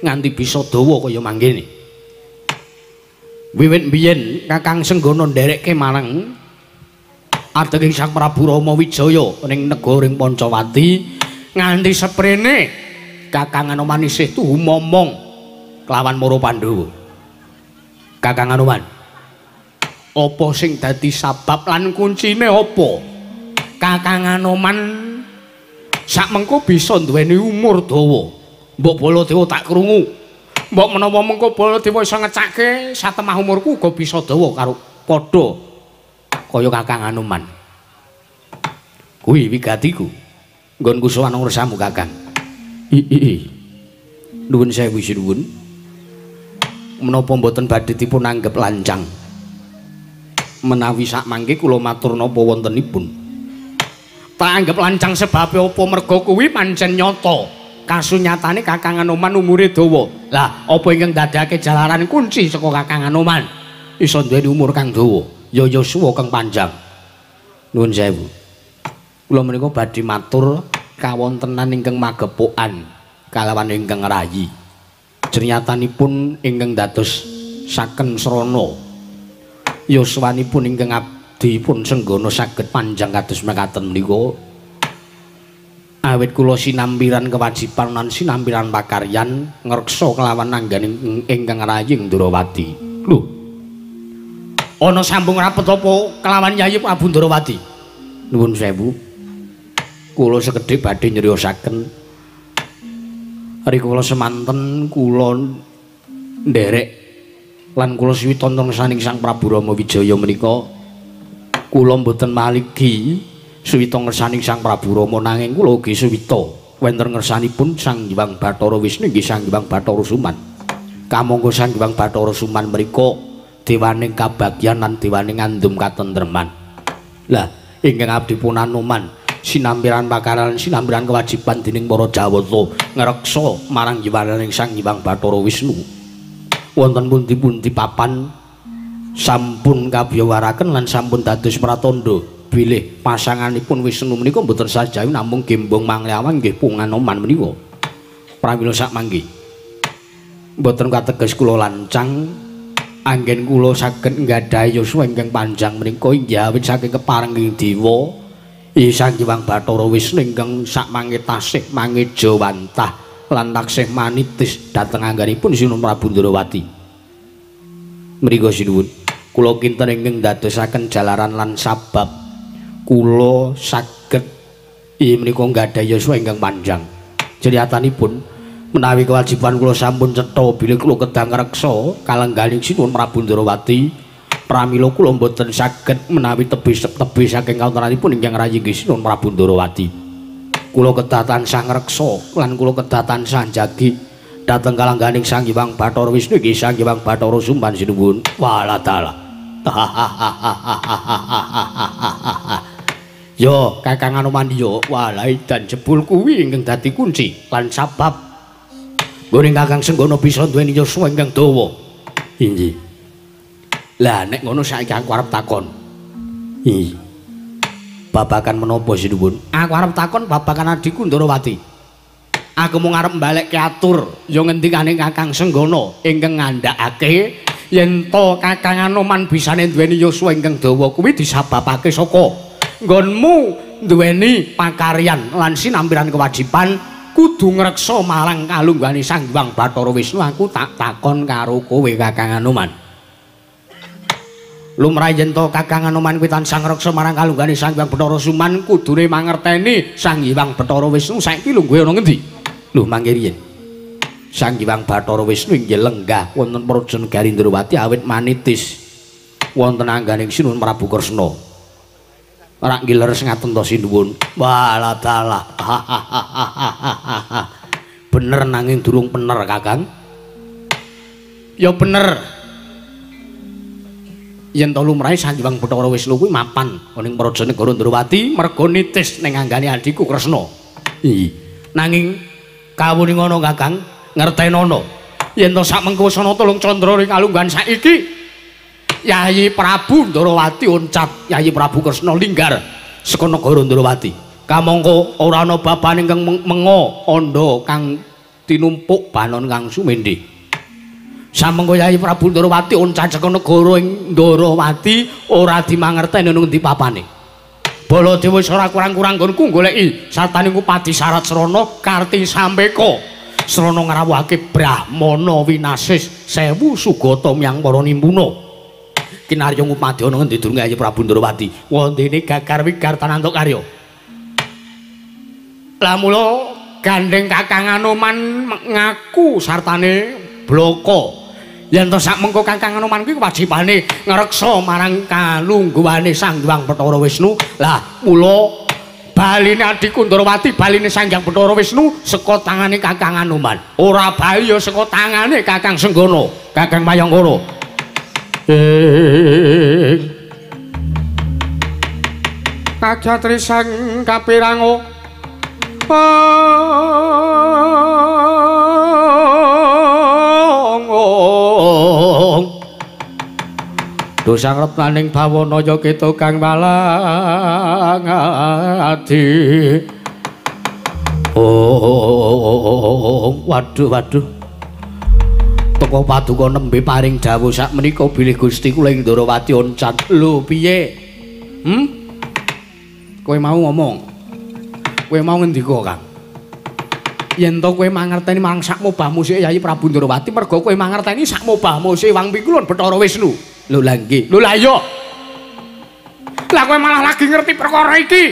nganti bisa dawa kaya mangkene. Wiwit biyen Kakang Senggana nderekke marang adening Sang Prabu Rama Wijaya ning negaring Pancawati nganti seprene Kakang Anoman isih tuhu momong kelawan para Pandhawa. Kakang Anoman, apa sing dadi sabab lan kuncine apa? Kakang Anoman sak mengko bisa duweni umur dawa. Mbok Baladewa tak krungu. Mbok menawa mengko Baladewa iso ngecake satemah umurku uga bisa dawa karo padha kaya Kakang Anoman. Kuwi wigatiku. Nggonku sowan ngrsamu Kakang. Nuwun sewu sinuwun. Menapa mboten badhe dipun anggep lancang? Menawi sak mangke kula matur napa wontenipun? Tak anggap lancang sebab apa merga kuwi pancen nyata. Kasunyatane Kakang Anoman umure dawa. Lah, apa ingkang dadekake jalaran kunci saka Kakang Anoman iso duweni umur kang dawa, ya yuswa kang panjang. Nuwun sewu. Kula menika badhe matur kawontenan ingkang magepokan kalawan ingkang rayi. Jernyatanipun ingkang dados saken srana yuswanipun ingkang dipun Senggana saged panjang kados mekaten menika awit kula sinampiran kewajiban lan sinampiran pakaryan ngreksa kelawan angganing ingkang rayi Ndrawati. Lho, ana sambung rapet apa kelawan Yayi Prabu Ndrawati? Nuwun sewu, kula sekedhik badhe nyriosaken rikala semanten kula nderek lan kula suwita saning Sang Prabu Rama Wijaya menika kula mboten maligi suwita ngersaning Sang Prabu Rama nanging kula ugi suwita wonten ngersanipun Sang Hyang Bathara Wisnu inggih Sang Hyang Bathara Suman. Kamangka Sang Hyang Bathara Suman menika dewaning kabagyan lan dewaning ngandum katentreman. Lah ingkang abdi pun Anoman sinampiran pakaran sinampiran kewajiban dening para Jawata ngreksa marang yuwaning Sang Hyang Bathara Wisnu. Wonten pundi-pundi papan sampun kabiyawaraken lan sampun dados pratandha bilih pasanganipun Wisnu menika mboten sajawi namung gembong mangliawan nggih pun Anoman menika. Pramila sakmangke mboten kateges kula lancang anggen kula saged nggadahi yuswa ingkang panjang menika inggih awit saking keparenging dewa Sang Hyang Bathara Wisnu ingkang sakmangke tasih mangeja wantah lan taksih manitis dhateng anggenipun Sinuwun Prabu Ndrawati. Mriku sinuwun kula kinten ingkang dadosaken jalaran lan sabab kula saged menika nggadahi yuswa ingkang panjang. Criyatanipun menawi kewajiban kula sampun cetha bilih kula kedang reksa kalengganing Sinuwun Prabu Ndrawati pramila kula mboten saged menawi tebih saking kawontenanipun ingkang rayi Sinuwun Prabu Ndrawati. Kula kedah tansah ngreksa lan kula kedah tansah njagi dhateng kalengganing Sang Hyang Bathara Wisnu inggih Sang Hyang Bathara Suman sinuwun. Waladala. Yo Kakang Anoman yo walai dan jebul kuwi ingkang dadi kunci lan sabab nggone Kakang Senggana bisa duweni yuswa ingkang dawa. Inggih. Lah nek ngono saiki aku arep takon. Babakan menapa sinuwun? Aku arep takon babakan adikku Ndarawati. Aku mung arep mbalekke atur ya ngendikane Kakang Senggana ingkang ngandhakake yen to Kakang Anoman bisane duweni yuswa ingkang dawa kuwi disababake saka nggonmu duweni pakaryan lan sinampiran kewajiban kudu ngreksa marang kalunggane Sang Hyang Bathara Wisnu. Aku tak takon karo kowe Kakang Anoman. Lumrah yen to Kakang Anoman kuwi tansah ngreksa marang kalunggane Sang Hyang Bathara Suman kudune mangerteni Sang Hyang Bathara Wisnu saiki lungguhe ana ngendi? Lho mangke riyen Sang Hyang Bathara Wisnu inggih lenggah wonten Praja Negari Ndrawati awit manitis wonten angganing Sinuwun Prabu Kresna. Ora ngiler ngaten to sinuwun. Walah dalah. Bener nanging durung bener Kakang. Ya bener. Yen to lumrahe Sang Hyang Bathara Wisnu kuwi mapan ning Praja Negara Ndrawati merga nitis ning anggane adhiku Kresna. Nanging kawuning ngono Kakang, ngertenono yen to sak mengko sana tulung candra ring kalunggan saiki Yayi Prabu Ndarawati oncat Yayi Prabu Kresna linggar saka negara Ndrawati. Kamangka ora ana babane kang menga andha kang tinumpuk banon kang sumendhe. Samengko Yayi Prabu Ndarawati oncat saka negara ing Ndarawati ora dimangerteni nang endi papane. Baladewa wis ora kurang-kurang nggonku goleki sartane Kupati Sarat Srana Karti Sampeka srana ngrawuhake Brahmana winasis 1000 sugata miyang para nimpuna. Kinarya Kupati ana ngendi durung Yayi Prabu Ndarawati? Wondene gagar wigar tanantuk karya. Lah mula gandeng Kakang Anoman ngaku sartane bloko. Yen to sak mengko Kakang Anoman kuwi kewajibane ngreksa marang kalungguhane Sang Hyang Bathara Wisnu. Lah mula baline adhiku Ndarawati baline Sang Hyang Bathara Wisnu saka tangane Kakang Anoman. Ora bali ya saka tangane Kakang Senggana, Kakang Mayangkara. Kajatri sang kapirango Dosang repnaning bawana kita kang malang ati. Waduh. Teko paduka nembe paring dawuh sak menika bilih Gusti kula ing Ndarawati oncat. Lho piye? Kowe mau ngomong. Kowe mau ngendika, Kang? Yen to kowe mangerteni marang sak mobah musik Yayi Prabu Ndarawati merga kowe mangerteni sak mobah musik Wang Pikulun Bathara Wisnu. Lho lha nggih. Lho lha iya. Lah kowe malah lagi ngerti perkara iki.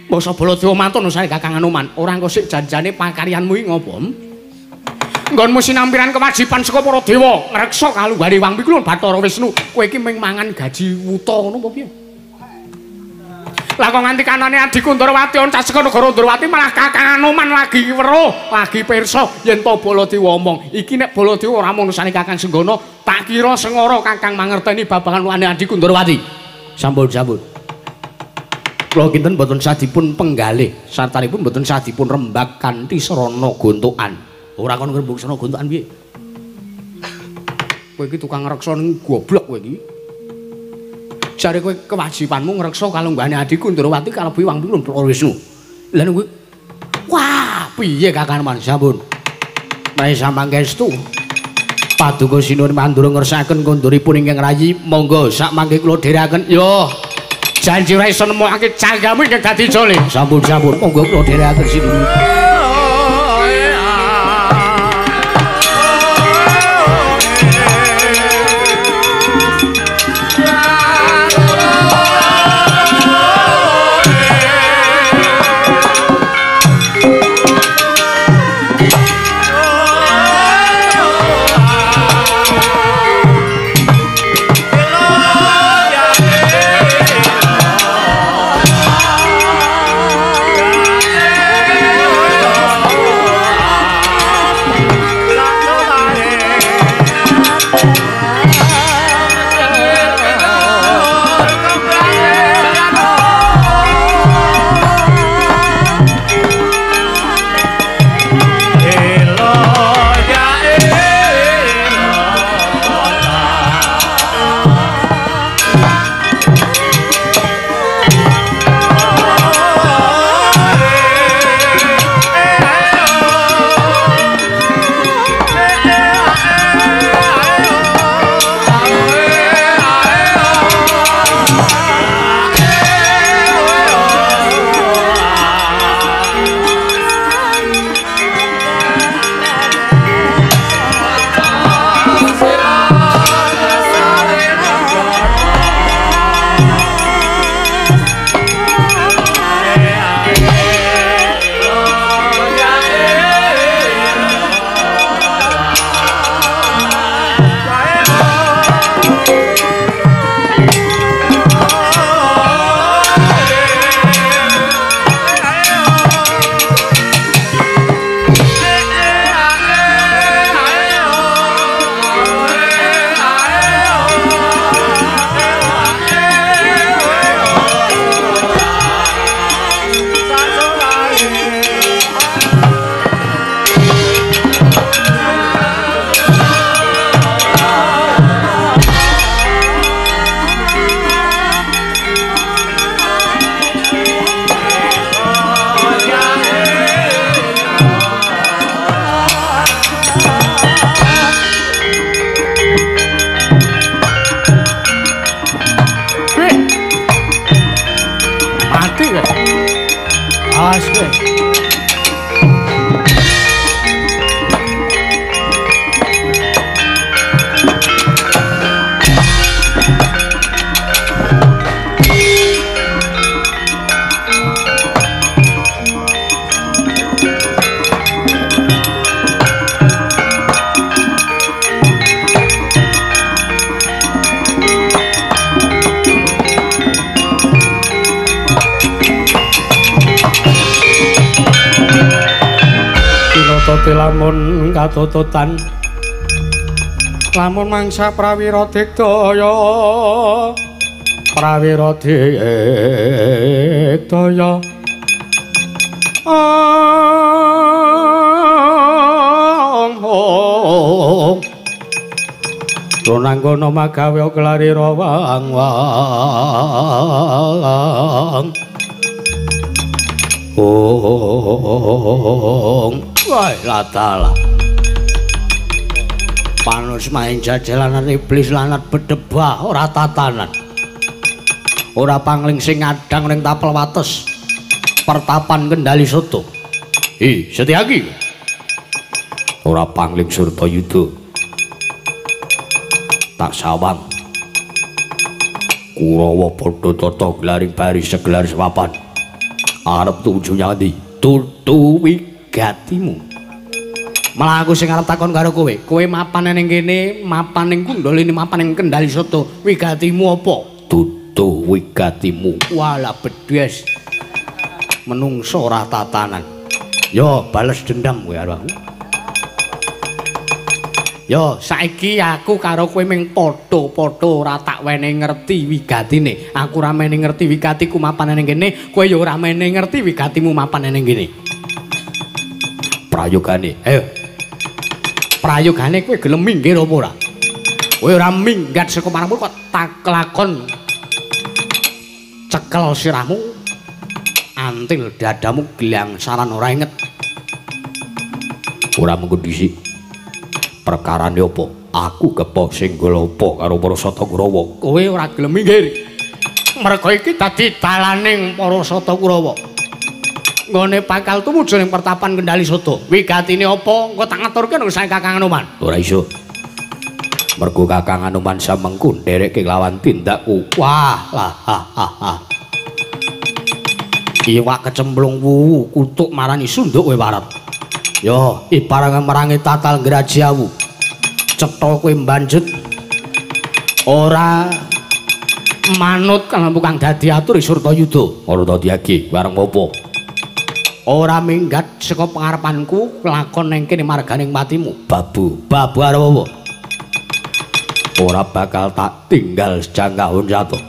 Basa Baladewa mantun sae Kakang Anoman. Ora engko sik janjane pakaryanmu iki ngopo? Nggonmu sinampiran kewajiban saka para dewa ngreksa kalunggane Wang Pikulun Bathara Wisnu. Kowe iki mung mangan gaji wuta ngono apa piye? Lah kok nganti kanane adhiku Ndarawati oncat saka negara Ndarawati malah Kakang Anoman lagi weruh, lagi pirsa yen to Baladewa omong. Iki nek Baladewa ora manusane Kakang Senggana, tak kira sengara Kakang mangerteni babagan wane adhiku Ndarawati. Sampun. Kula kinten boten sadipun penggalih, sartanipun boten sadipun rembag kanthi serana gontokan. Ora kon ngrembug serana gontokan piye? Kowe iki tukang ngreksa ning goblok kowe iki. Jare kowe kewajibanmu ngreksa kalunggane adhiku Ndarawati kalebu Wang Pikulun Bathara Wisnu. Lah kowe wah, piye Kakang Anoman? Sampun. Menawi samangkestu paduka sinuwun mandura ngersakaken konduripun ingkang rayi, monggo sak mangke kula dherekaken. Yo, janji ora iso nemokake canggamu ingkang dadi jole. Sampun. Monggo kula dherekaken sinuwun. Pas kowe. Lamun katututan lamun mangsa prawira digdaya Ronanggono magawe kelari rawang wah latala panus main jajalanan iblis lanat bedebah ora tatanan ora pangling sing ngadang ning tapel wates pertapan Kendali Soto Setyaki ora pangling Surtayuda tak sawang Kurawa padha tata glaring baris segelar sepapan arep tuju nyandi tutu wigatimu malah aku sing arep takon karo kowe mapan ning kene mapan ning Kundal ini mapan ning Kendali Soto wigatimu apa tutu wigatimu wala bedes menungso ora tatanan yo bales dendam kowe karo aku yo saiki aku karo kowe ming padha-padha ora tak wene ngerti wigatine aku ora mene ngerti wigatiku mapan ning kene kowe yo ora mene ngerti wigatimu mapan ning kene prayogane ayo prayogane kowe gelem minggir apa ora kowe ora minggat saka marangmu kok tak lakon cekel sirahmu antil dadamu gilang saran ora inget ora mengko dhisik perkarane apa aku kepo sing golopo karo para Sata Kurawa kowe ora gelem minggir mergo iki dadi dalaning para Sata Kurawa nggone bakal tumuju ning pertapan Kendali Soto wigatine apa engko tak ngaturke nang Sang Kakang Anoman ora iso mergo Kakang Anoman samengku nderekke lawan tindakku wah lah iwak kecemplung wuwu kutuk marani sunduk kowe warat yo iparang merangi tatal grajiawu cetha kowe mbanjet ora manut kalampu kang dadi atur Surtayuda ora Setyaki wareng apa ora minggat saka pangarepanku lakon ning kene marganing matimu babu arep apa ora bakal tak tinggal sejangkahun satu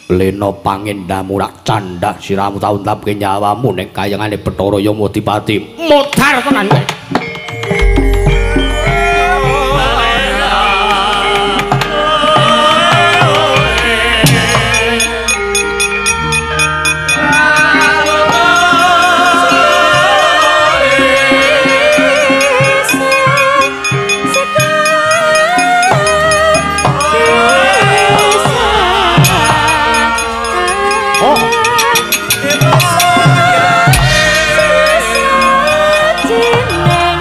Lena pangendamu rak candak siramu taun tapke nyawamu ning kayangane Bathara Yamadipati modar tenan kowe Neng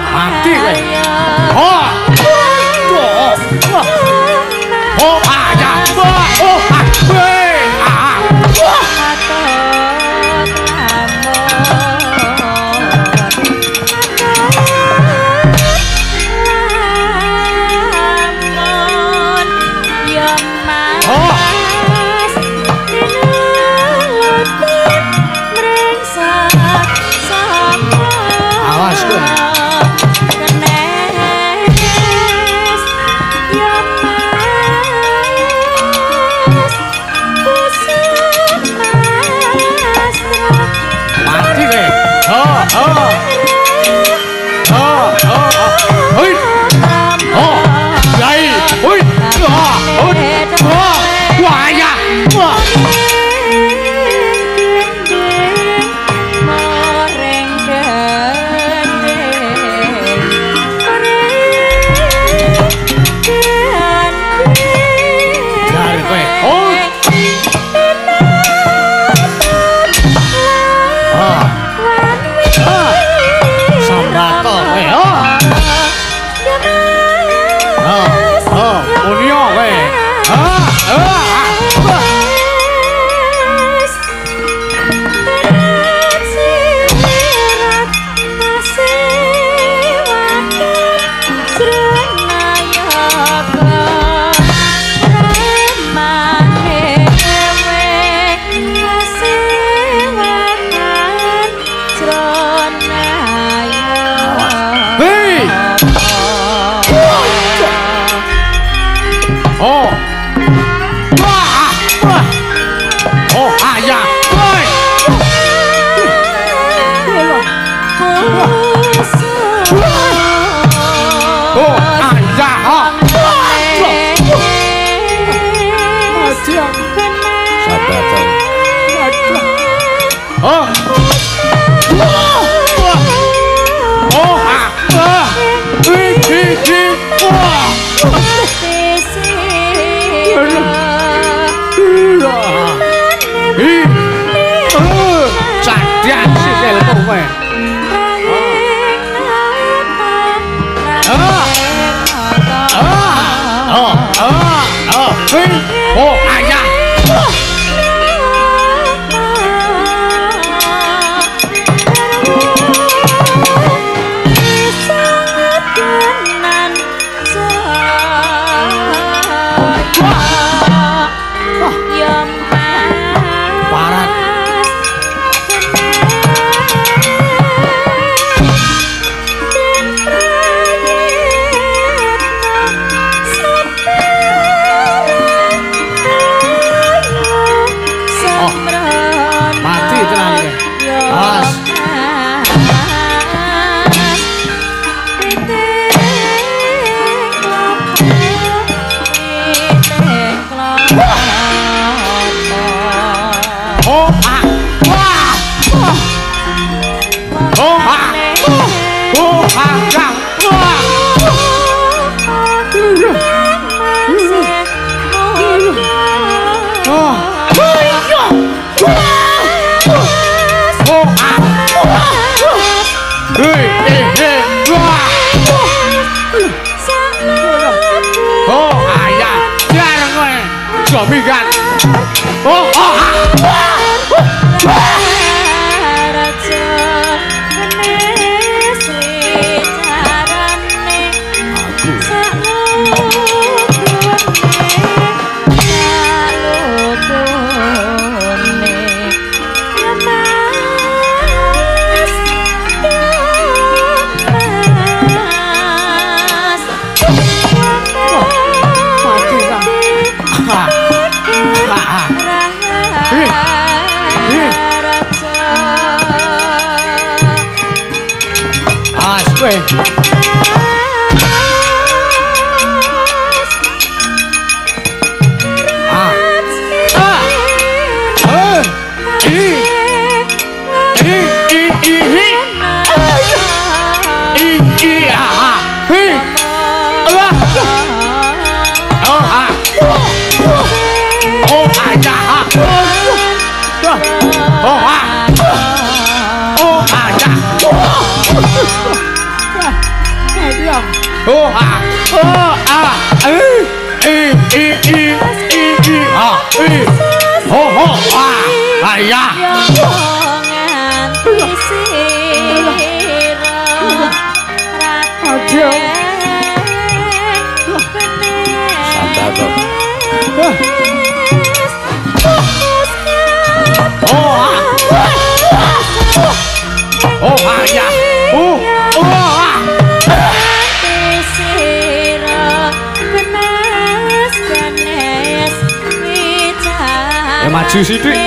Maju sithik.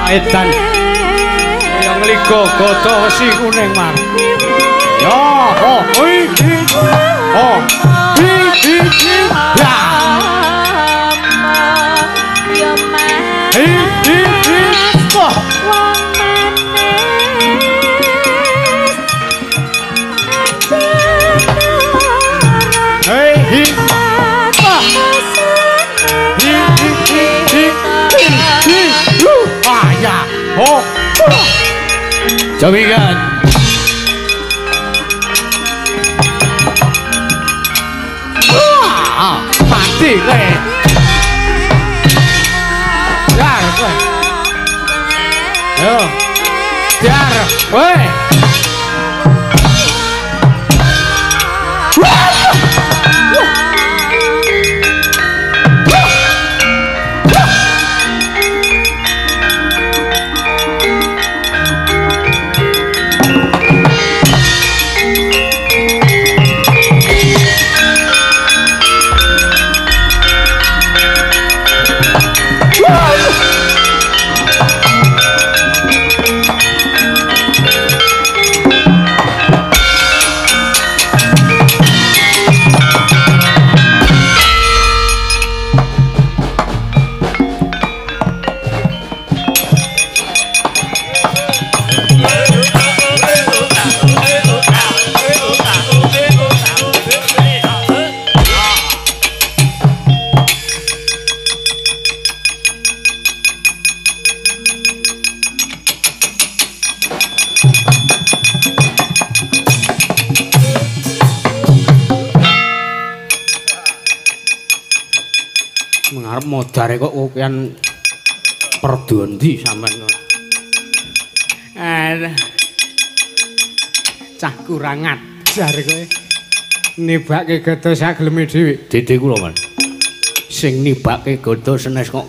Edan yang ligo goto wesi kuning mar yo oh oi oh hi ya yo ma hi oh wong manis hey hi oh, jawikan. Mati kowe. kowe. Ayo. Dar, woi. Mengarep modare kok kokean perdondi sampean. Cah kurang ajar kowe. Nibake gada sageleme dhewe. Dede kula, Man. Sing nibake gada senes kok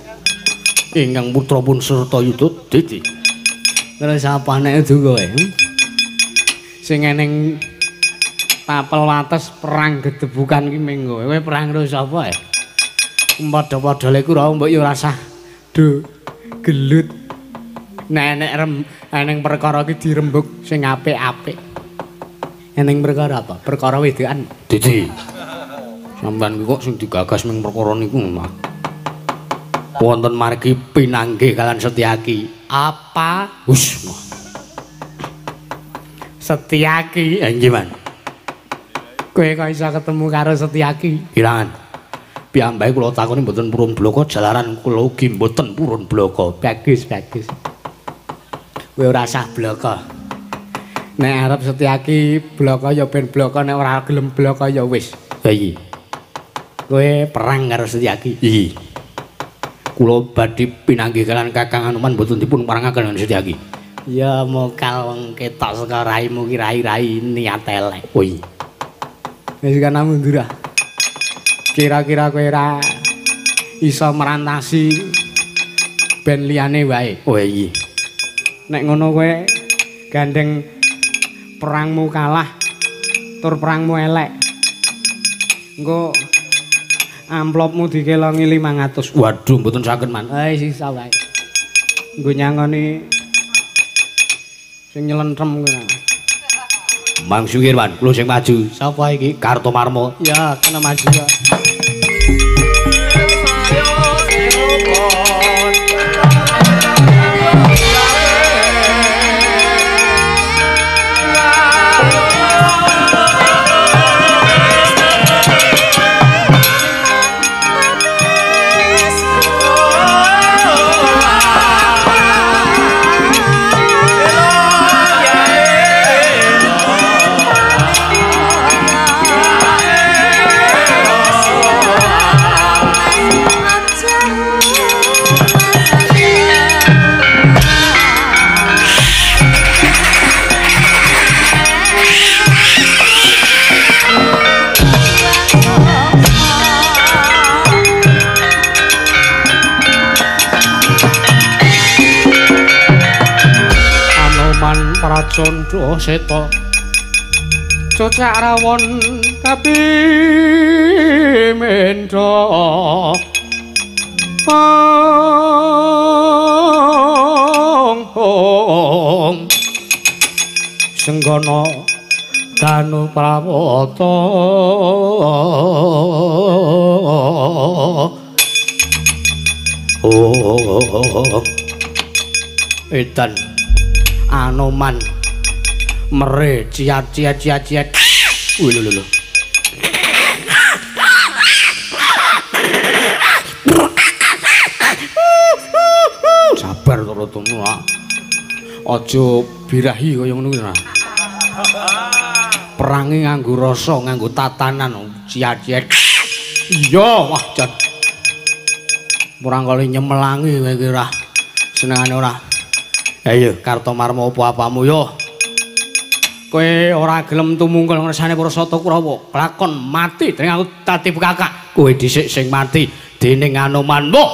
ingkang putra pun serta yudha Dede. Terus apane donga kowe? Sing eneng tapel wates perang gedebukan ki mengko. Kowe perang karo sapa ae? Padha-padha le kura mbok ya rasah do gelut. Nek eneng perkara ki dirembug sing apik-apik. Eneng perkara apa? Perkara wedokan. Dede. Sampeyan kok sing digagas ming perkara niku, Mas. Wonten margi pinanggih kalian Setyaki. Apa? Hus. Setyaki. Nggih, Man. Kowe kok iso ketemu karo Setyaki? Kirangan. Piyambake kula takoni mboten purun bloko jalaran kula ugi mboten purun bloko. Bagus. Kowe ora sah bloko. Nek arep Setyaki bloko ya ben bloko, nek ora gelem bloko ya wis. Ya iki. Kowe perang karo Setyaki. Iki. Kula badhe pinanggih kalian Kakang Anoman mboten dipun parangaken dengan Setyaki. Ya mokal wong ketok saka raimu ki rai-rai niat elek. Oh iya. Wis kana mundur. Kira-kira kowe ora iso merantasi ben liyane wae. Oh iya. Nek ngono kowe gandeng perangmu kalah tur perangmu elek. Engko amplopmu dikelongi 500. Waduh mboten saged, Man. Sisa wae. Nggo nyangoni sing nyelentrem kuwi. Mang Sugir, Man, kula sing maju. Sapa iki? Kartomarmo. Ya, kena maju ya. Pracandra seta cocak rawon kapimendha pong senggana danu prawata edan Anoman mere ciat. Wih lho. Sabar to rotomu. Aja birahi kaya ngono kuwi. Perangi nganggo rasa, nganggo tatanan ciat. Iya, wah jan. Murang kali nyemelangi kowe iki ra. Senengane ora. Ayo Kartomarma apa-apamu yo. Kowe ora gelem tumungkul ngersane Prasata Kurawa, kelakon mati dening aku Tati Kakak. Kowe dhisik sing mati dening Anoman. Wah!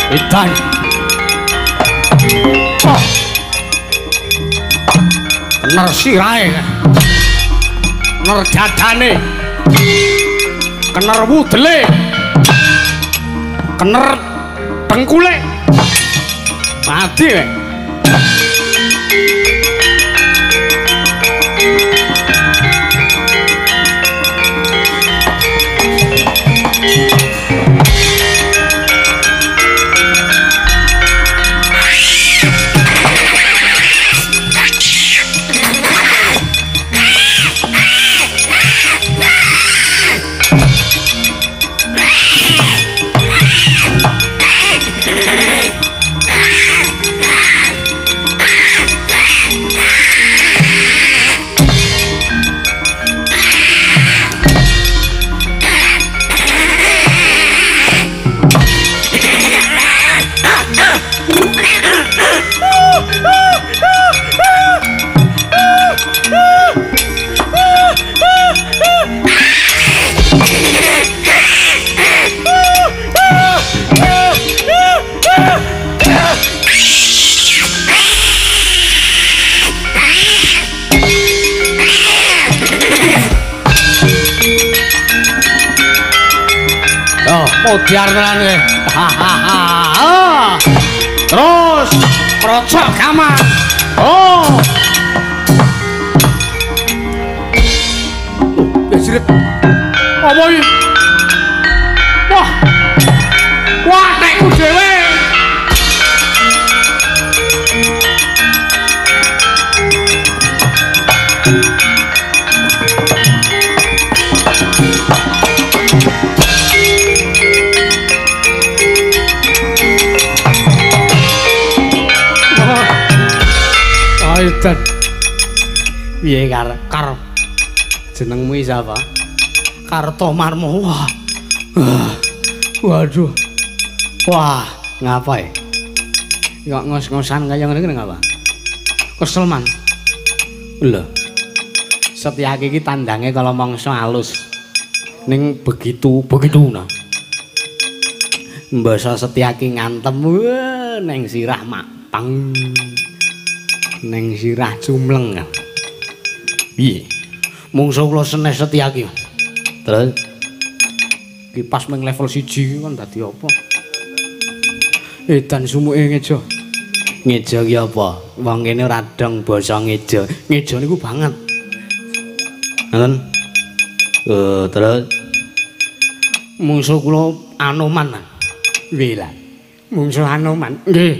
Edan. Kener sirahe. Kener dadane. Kener wudele. Kener dengkule. Mati kowe. Modiar tenan kowe. Terus krocok kamar. Oh. Wis apa iki? Wah. Wah, tekku dhewe. Aidan. Piye kar jenengmu sapa? Kartomarma. Wah. Waduh. Wah, ngapa ya? Kok ngos-ngosan kaya ngene ngapa? Kesel man. Lho. Setyaki iki tandange kala mangsa alus. Ning begitu nah. Mbasa Setyaki ngantem ning sirah mapang. Neng sirah cumleng. Piye? Mungsuh kula Senes Setyaki. Terus iki pas meng level 1 kan dadi apa? Edan sumuke ngeja. Ngeja ki apa? Wong kene ora dong basa ngeja. Ngeja niku banget. Ngoten. Terus mungsuh kula Anoman. Piye lah? Mungsuh Anoman. Nggih.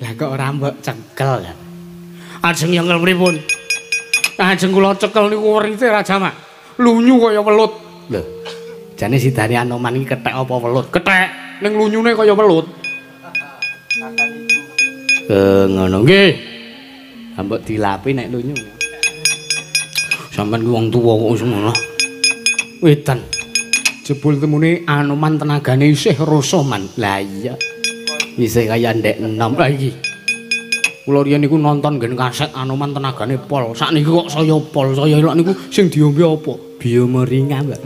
Lah kok ora mbok cekel ya? Ajeng nyengel pripun? Ajeng kula cekel niku werite Raja Mak. Lunyu kaya welut. Lho. Jane sidane Anoman iki kethek apa welut? Kethek. Ning lunyune kaya welut. Ngono nggih. Mbok dilapi nek lunyu. Sampeyan ki wong tuwa kok semono. Wedan. Jebul temune Anoman tenagane isih rasa man. Lah iya. Isih kaya ndek enom lah iki. Kula riyen niku nonton nggen kaset Anoman tenagane pol. Sakniki kok saya pol, saya elok niku sing diombe apa? Biomeringa, Mbak.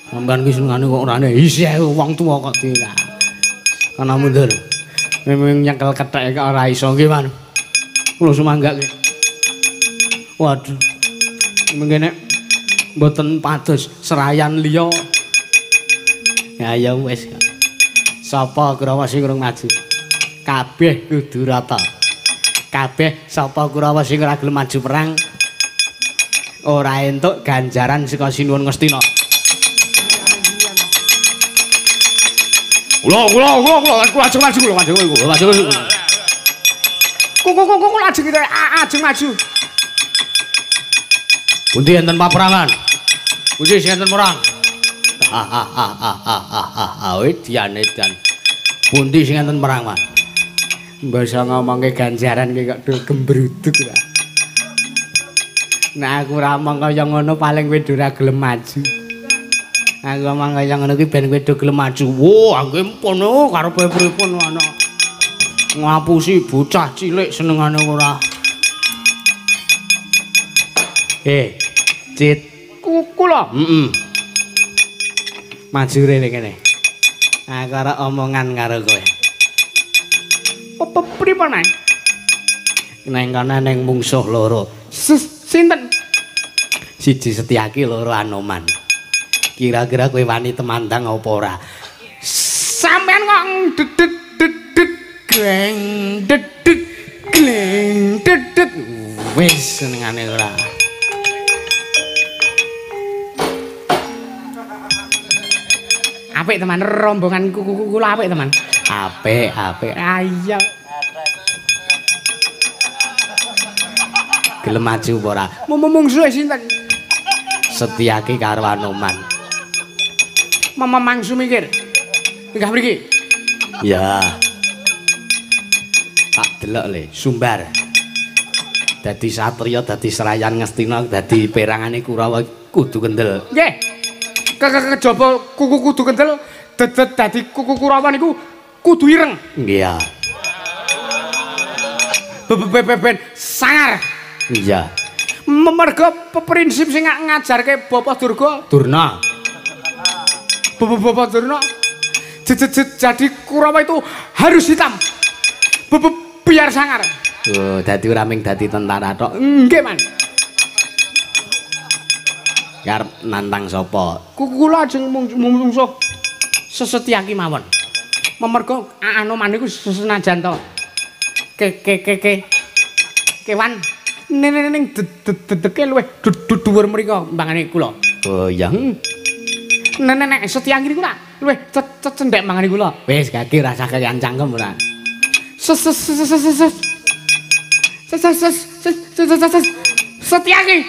Sampeyan ki senengane kok ora isih wong tuwa kok di. Kana mundur. Memang nyekel kethek kok ora iso nggih, Man. Kula sumangga ki. Waduh. Mengene mboten pados serayan liya. Ya wis. Sapa Kurawa sing urung maju? Kabeh kudu rata. Kabeh sapa Kurawa sing ora gelem maju perang ora entuk ganjaran saka Sinuwun Ngastina. Kula ajeng maju. Kula ajeng maju. Pundi enten paperangan? Pundi sing enten perang? Diane dan pundi sing enten perang, Man? Mbasa ngomongke ganjaran ki kok gembruduk ra. Nek aku ora omong kaya ngono paling kowe ora gelem maju. Aku omong kaya ngono ki ben kowe gelem maju. Wo, angge mpun karepe pripun ana. Ngapusi bocah cilik senengane ora. Cit. Kula. Maju rene kene. Aku arep omongan karo kowe. Pripun ae? Neng kana neng mungsuh loro. Sinten? Siji Setyaki loro Anoman. Kira-kira kowe wani temandang apa ora? Sampeyan kok dedeg gleng dedeg gleng dedeg. Wis senengane ora. Apik teman, rombongan kula apik teman. Apik. Ayo. Gelem maju apa ora? Mungsuhe sinten? Setyaki karo Anoman. Mangsu mikir. Enggak mriki. Ya. Tak delok le, Sumbar. Dadi satriya, dadi serayan Ngastina, dadi perangane Kurawa kudu kendel. Nggih. Kejaba kuku kudu kendel, dadi kuku Kurawa niku kudu ireng. Iya. Ben sangar. Iya. Merga prinsip sing ngajarke Bapak Durna. Bapak Durna. Jadi Kurawa itu harus hitam. Biar sangar. Oh, dadi ora ming dadi tentara tok. Nggih, Man. Karep nantang sapa? Kula ajeng mungsuh Setyaki mawon. Memerga Anoman niku senajan to. Kewan ning dedeke luwih dhuwur mriko mbangane kula. Oh iya. Nek Setyaki niku lak luwih cendhek mbangane kula. Wis gage rasa kalian cangkem ora. Setyaki.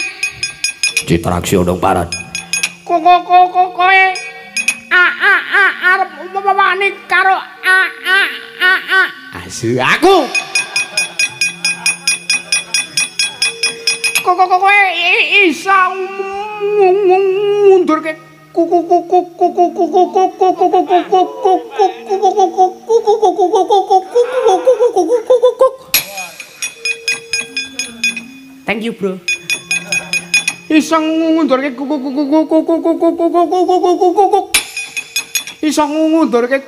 Citraksi Odong Parat. Koe arep wani karo asu aku. Koe isa mundurke Thank you, bro. Isang ngundurke isang ngundurke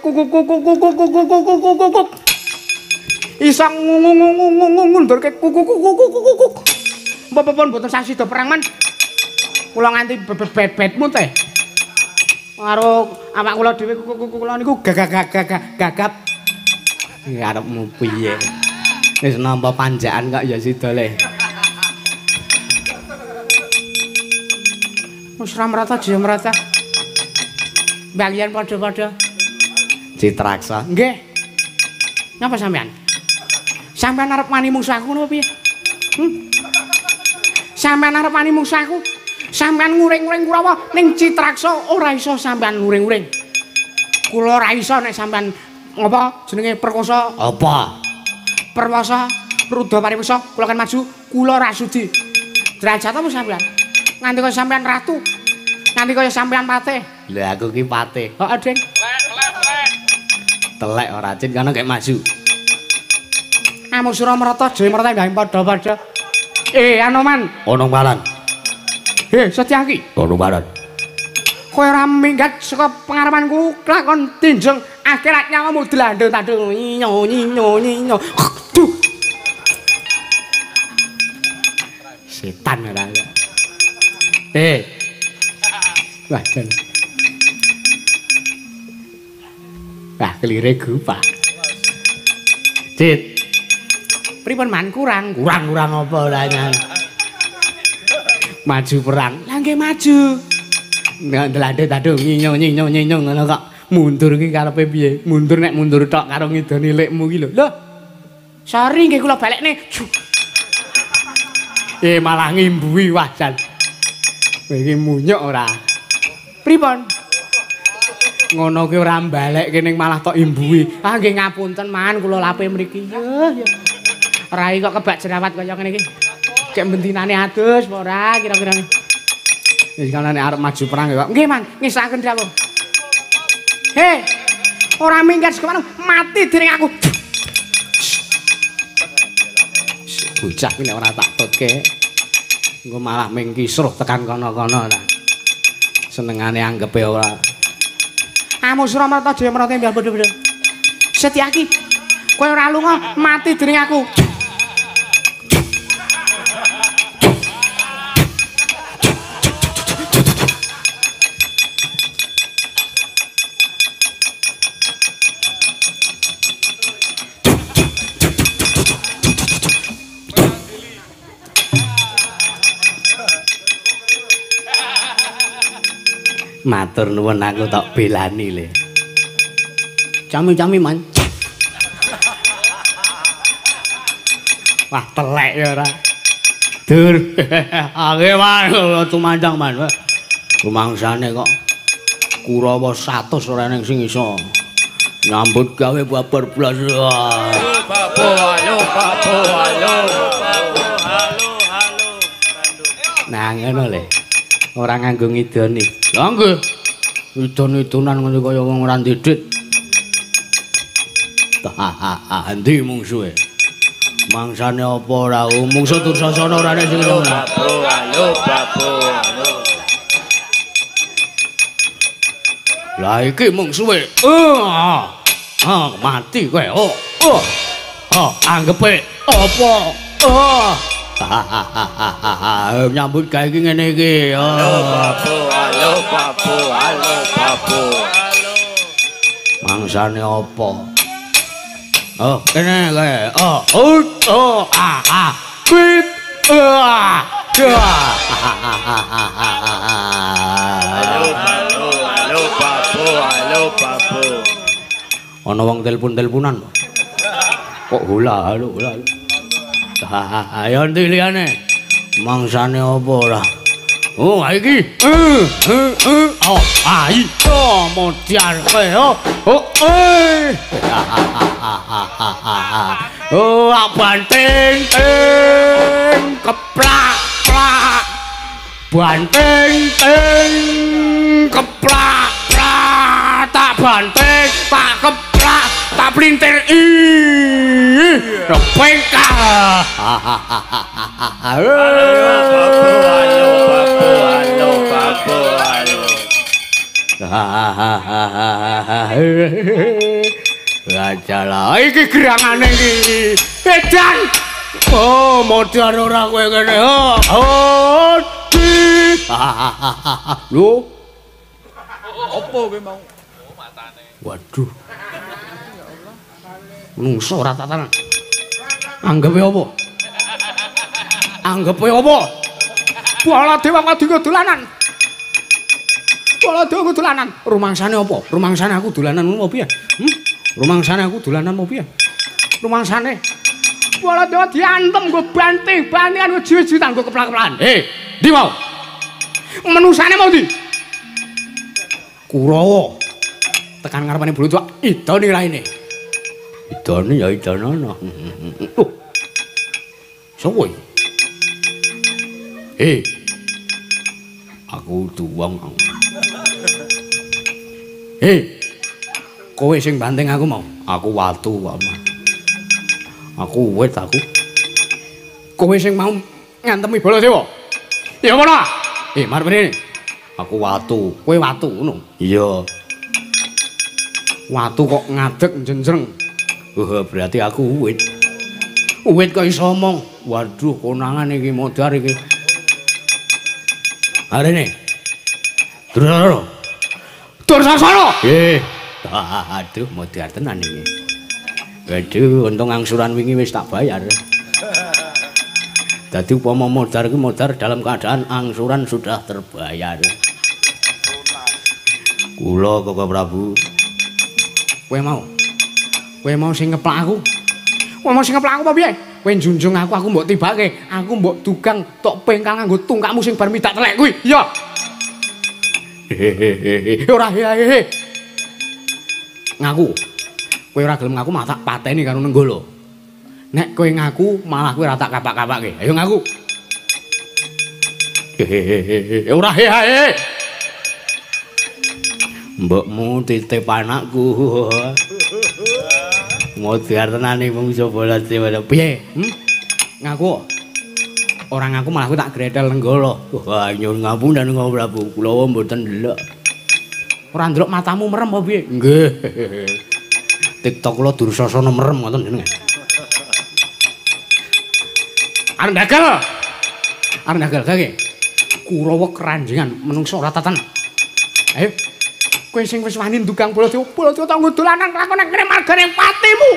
isang ngundurke Bapak-bapak mboten sasi do perang, Man. Kula nganti bebetmu teh. Karo awak kula dhewe kula niku gagap. Arepmu piye? Wis nampa panjakan kok ya sida le. Wis ra merata jaya merata. Bagian padha-padha. Citraksa. Nggih. Napa sampean? Sampean arep wani mungsuh aku napa piye? Sampean arep wani mungsuh aku? Sampean nguring-nguring Kurawa ning Citraksa ora iso sampean nguring-nguring. Kula ora iso nek sampean ngapa jenenge perkosa? Apa? Perwasa, rudha paripursa, kula kan maju, kula ora sudi. Derajat apa sampean? Nganti kaya sampean ratu. Nganti kaya sampean patih. Lah aku ki patih. Heeh, Ding. Telek ora cin kana kek maju. Amu Suramarta Jaya Marta ndang padha-padha. Anoman. Ono malan. Setyaki. Ono malan. kowe ora minggat saka pengarepanku kelakon tinjeng akhirat nyawamu dilandhut-landhut nyinyo. Duh. Setan ora. Wah, jan. Wah, kelire gupa. Dit. Pripun man kurang apa ora nyan. Maju perang. Lah nggih maju. Nek ndlandhet-landhet nyinyo ngono kok mundur ki karepe piye? Mundur nek mundur tok karo ngidoni lekmu ki lho. Lho. Sari nggih kula balekne. Malah ngimbuhi wah jan. Kowe iki munyuk ora? Pripun? Ngono ki ora balekke ning malah tok imbuhi. Ah nggih ngapunten man kula lape mriki. Ya. Rai kok kebak jerawat kaya ngene iki. Cek bentinane adus apa ora kira-kira. Wis kanane arep maju perang kok. Nggih, Man, ngisahaken dawuh. He. Ora minggat sekemana mati dening aku. Bocah iki nek ora tak tutke. Engko malah ming kisruh tekan kono-kono ta. Senengane anggepe ora. Amusra Marta Jaya Marta mbah bodho-bodho. Setyaki. Kowe ora lunga mati dening aku. Matur nuwun aku tak belani le. Cami-cami man. Wah telek ya ora. Dur. Akeh wae tumandang man. Rumangsane kok Kurawa 100 ora ning sing iso nyambut gawe babar blas. Halo. Nah ngono le. Ora nganggo ngidoni. Lah nggih. Idon-idonan ngene kaya wong ora ndidit. Endi mungsuhe? Mangsane apa ora mungsuh Dursasana ora nek sing ngono. Halo. Lah iki mungsuhe. Mati kowe. Anggepe apa? Nyambut gawe iki ngene iki. Halo Bapu. Mangsane apa? Kene kowe. Quit. Halo Bapu. Ana wong telepon-teleponan. Kok halo. Ayo ndi liyane. Mangsane apa ora? Iki. Modar kowe. Banting keplak. Banting keplak. Tak banting, tak keplak, tak pelintir. Repeka. Halo Bapu. Wajalah iki gerangane iki. Edan. Modar ora kowe kene. Lho. Apa kowe mau? Matane. Waduh. Nungso ora tatanan. Anggepe apa? Baladewa ngadinga dolanan. Rumangsane apa? Rumangsane aku dolanan apa piye? Rumangsane aku dolanan apa piye? Rumangsane Baladewa diantem nggo banting-bantingan nggo jiwi-jiwi nggo keplak-keplakan. Ndi mau? Menusane mau ndi? Kurawa. Tekan ngarepane bulu tuwa idone raine. Idone ya idonono. Sopo iki? Aku duwong. Kowe sing banting aku mau. Aku watu kok. Aku wit aku. Kowe sing mau ngantemi Baladewa. Ya ngono. Marep rene. Aku watu. Kowe watu ngono. Iya. Watu kok ngadeg jenjreng. Berarti aku uwit. Uwit kok iso omong. Waduh, konangan iki modar iki. Arene. Durasana. Durasana. Aduh, modar tenan iki. Waduh, untung angsuran wingi wis tak bayar. Dadi upama modar iki modar dalam keadaan angsuran sudah terbayar. Kula Kakang Prabu. Kowe mau sing ngeplak aku. Kowe mau sing ngeplak aku apa piye? Kowe njunjung aku mbok tibake, aku mbok dugang tok pengkal nganggo tungkakmu sing bar midak telek kuwi. Iya. Ora hehe. Ngaku. Kowe ora gelem ngaku malah tak pateni karo Nenggala. Nek kowe ngaku malah kowe ora tak kapak-kapake. Ayo ngaku. Ora hehe. Mbokmu titip anakku. Modar tenan iki mung bola dewa piye? Ngaku. Ora ngaku malah aku tak gretel Nenggala. Wah, nyuwun ngapunten Kakang Prabu, kula mboten ndelok. Ora ndelok matamu merem apa piye? Nggih. TikTok kula Dursasana merem ngoten jenenge. Arep dagal kake. Kurawa keranjengan menungso ora tatan. Ayo. Kowe sing wis wani ndukang Baladewa tanggo dolanan lakone kene margane patimu.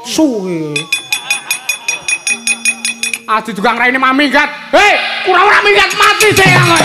Suwe. Adi tukang raine maminggat. Hei, Kurawa ora minggat mati sik kowe.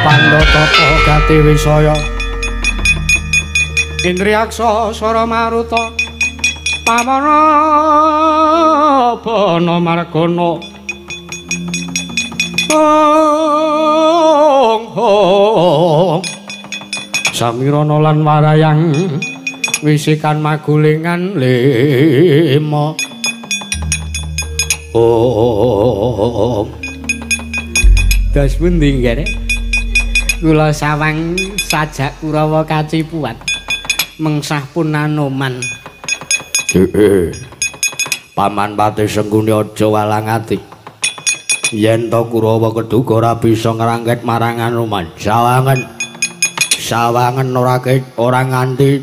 Pandhata Gati Wisaya Indriyaksa Sara Maruta Pamana Bana Margana Samirana lan Warayang Wisikan Magulingan lima Das pundi ngene kula sawang sajak Kurawa kacipuat mengsah pun Anoman. Paman Pati Sengguni aja walang ati. Yen to Kurawa keduga ora bisa ngrangket marang Anoman. Sawangen ora nganti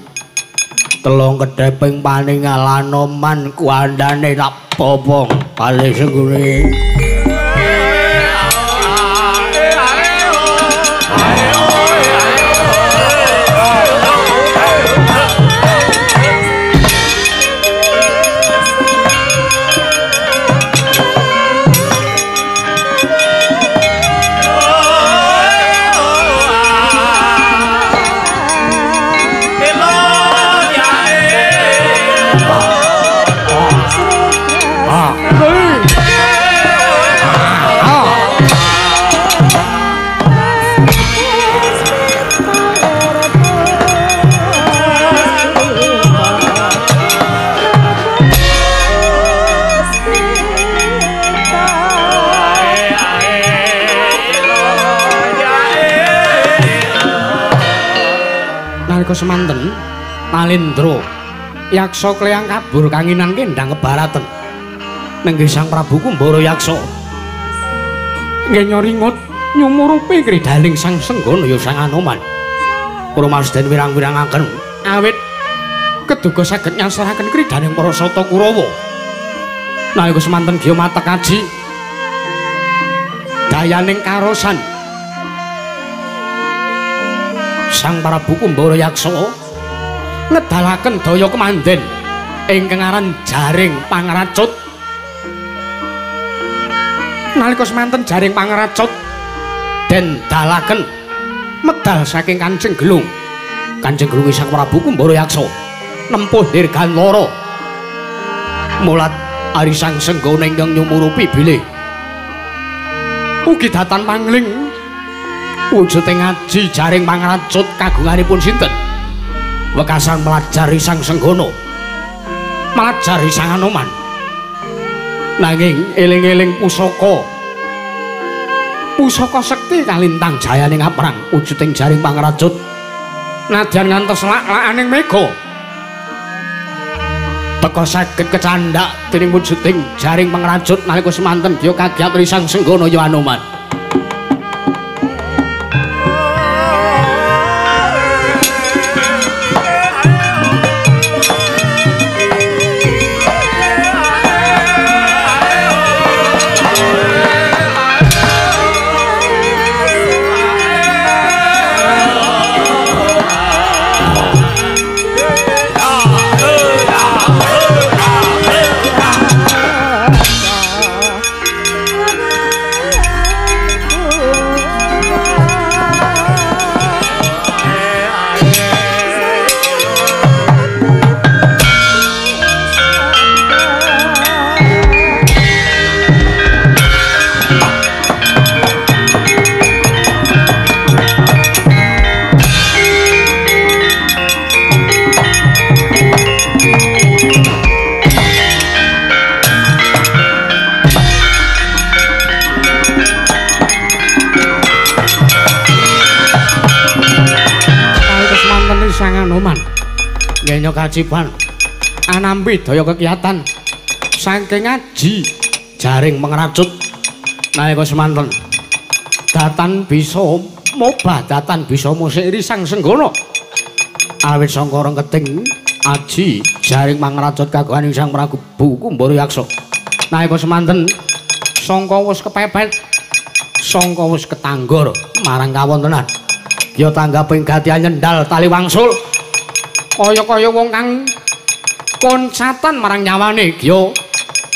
telung kedheping paningal Anoman kuandane tak popong Pati Sengguni. Semanten Malindra yaksa kleyang kabur kanginan kendang kebaraten nenggih Sang Prabu Kumbara yaksa nggih nyoringut nyumurupi kridaning Sang Senggana ya Sang Anoman rumasten wirang-wirangaken awit keduga saged nyasaraken kridaning para sata Kurawa nalika semanten Giya Matekaji dayaning karosan Sang Prabu Kumbara yaksa ngedalaken daya kemanden ingkang aran Jaring Pangracut. Nalika semanten Jaring Pangracut den dalaken medal saking Kanjeng Gelung. Kanjeng Gelung Sang Prabu Kumbara yaksa nempuh dirgan loro. Mulat Arisang Senggana ingkang nyumurupi bilih ugi datan mangling wujuding ngaji jaring pangracut kagunganipun sinten wekasan melajari Sang Senggana melajari Sang Anoman nanging eling-eling pusaka sekti kalintang jayaning aprang wujuding jaring pangracut nadyan ngantos lak-lakaning mega teka saged kecandhak dening wujuding jaring pangracut nalika semanten dia kagiat Sang Senggana ya Anoman. Ngenya kacipan anampi daya kekiatan saking ngaji jaring pengracut nalika semanten datan bisa mobah datan bisa musik Sang Senggana awit sangka rengketing aji jaring pangracut kagunganing Sang Prabu Kumbara Yaksa nalika semanten sangka wis kepepet sangka wis ketanggor marang kawontenan ya tanggaping gatihan nyendal tali wangsul kaya wong kang koncatan marang nyawane ya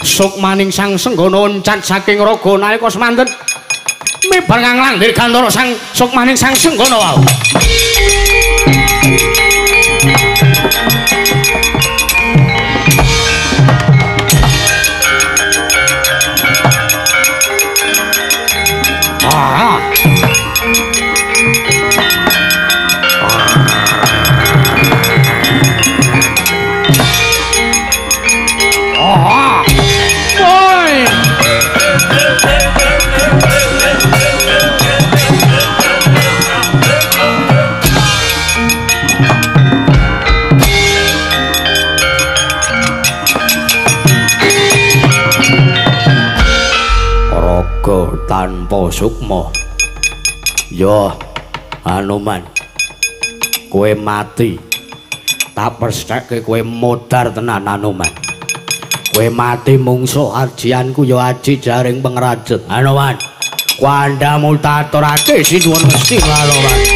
sukmaning Sang Senggana oncat saking raga nalika semanten mebar nganglandir gantara sang sukmaning Sang Senggana wau. Tanpa sukma ya Anoman kowe mati tak persteke kowe modar tenan Anoman kowe mati mungsuh ajianku ya aji jaring pengracut Anoman kandamu tak aturake sinuwun mesti Anoman.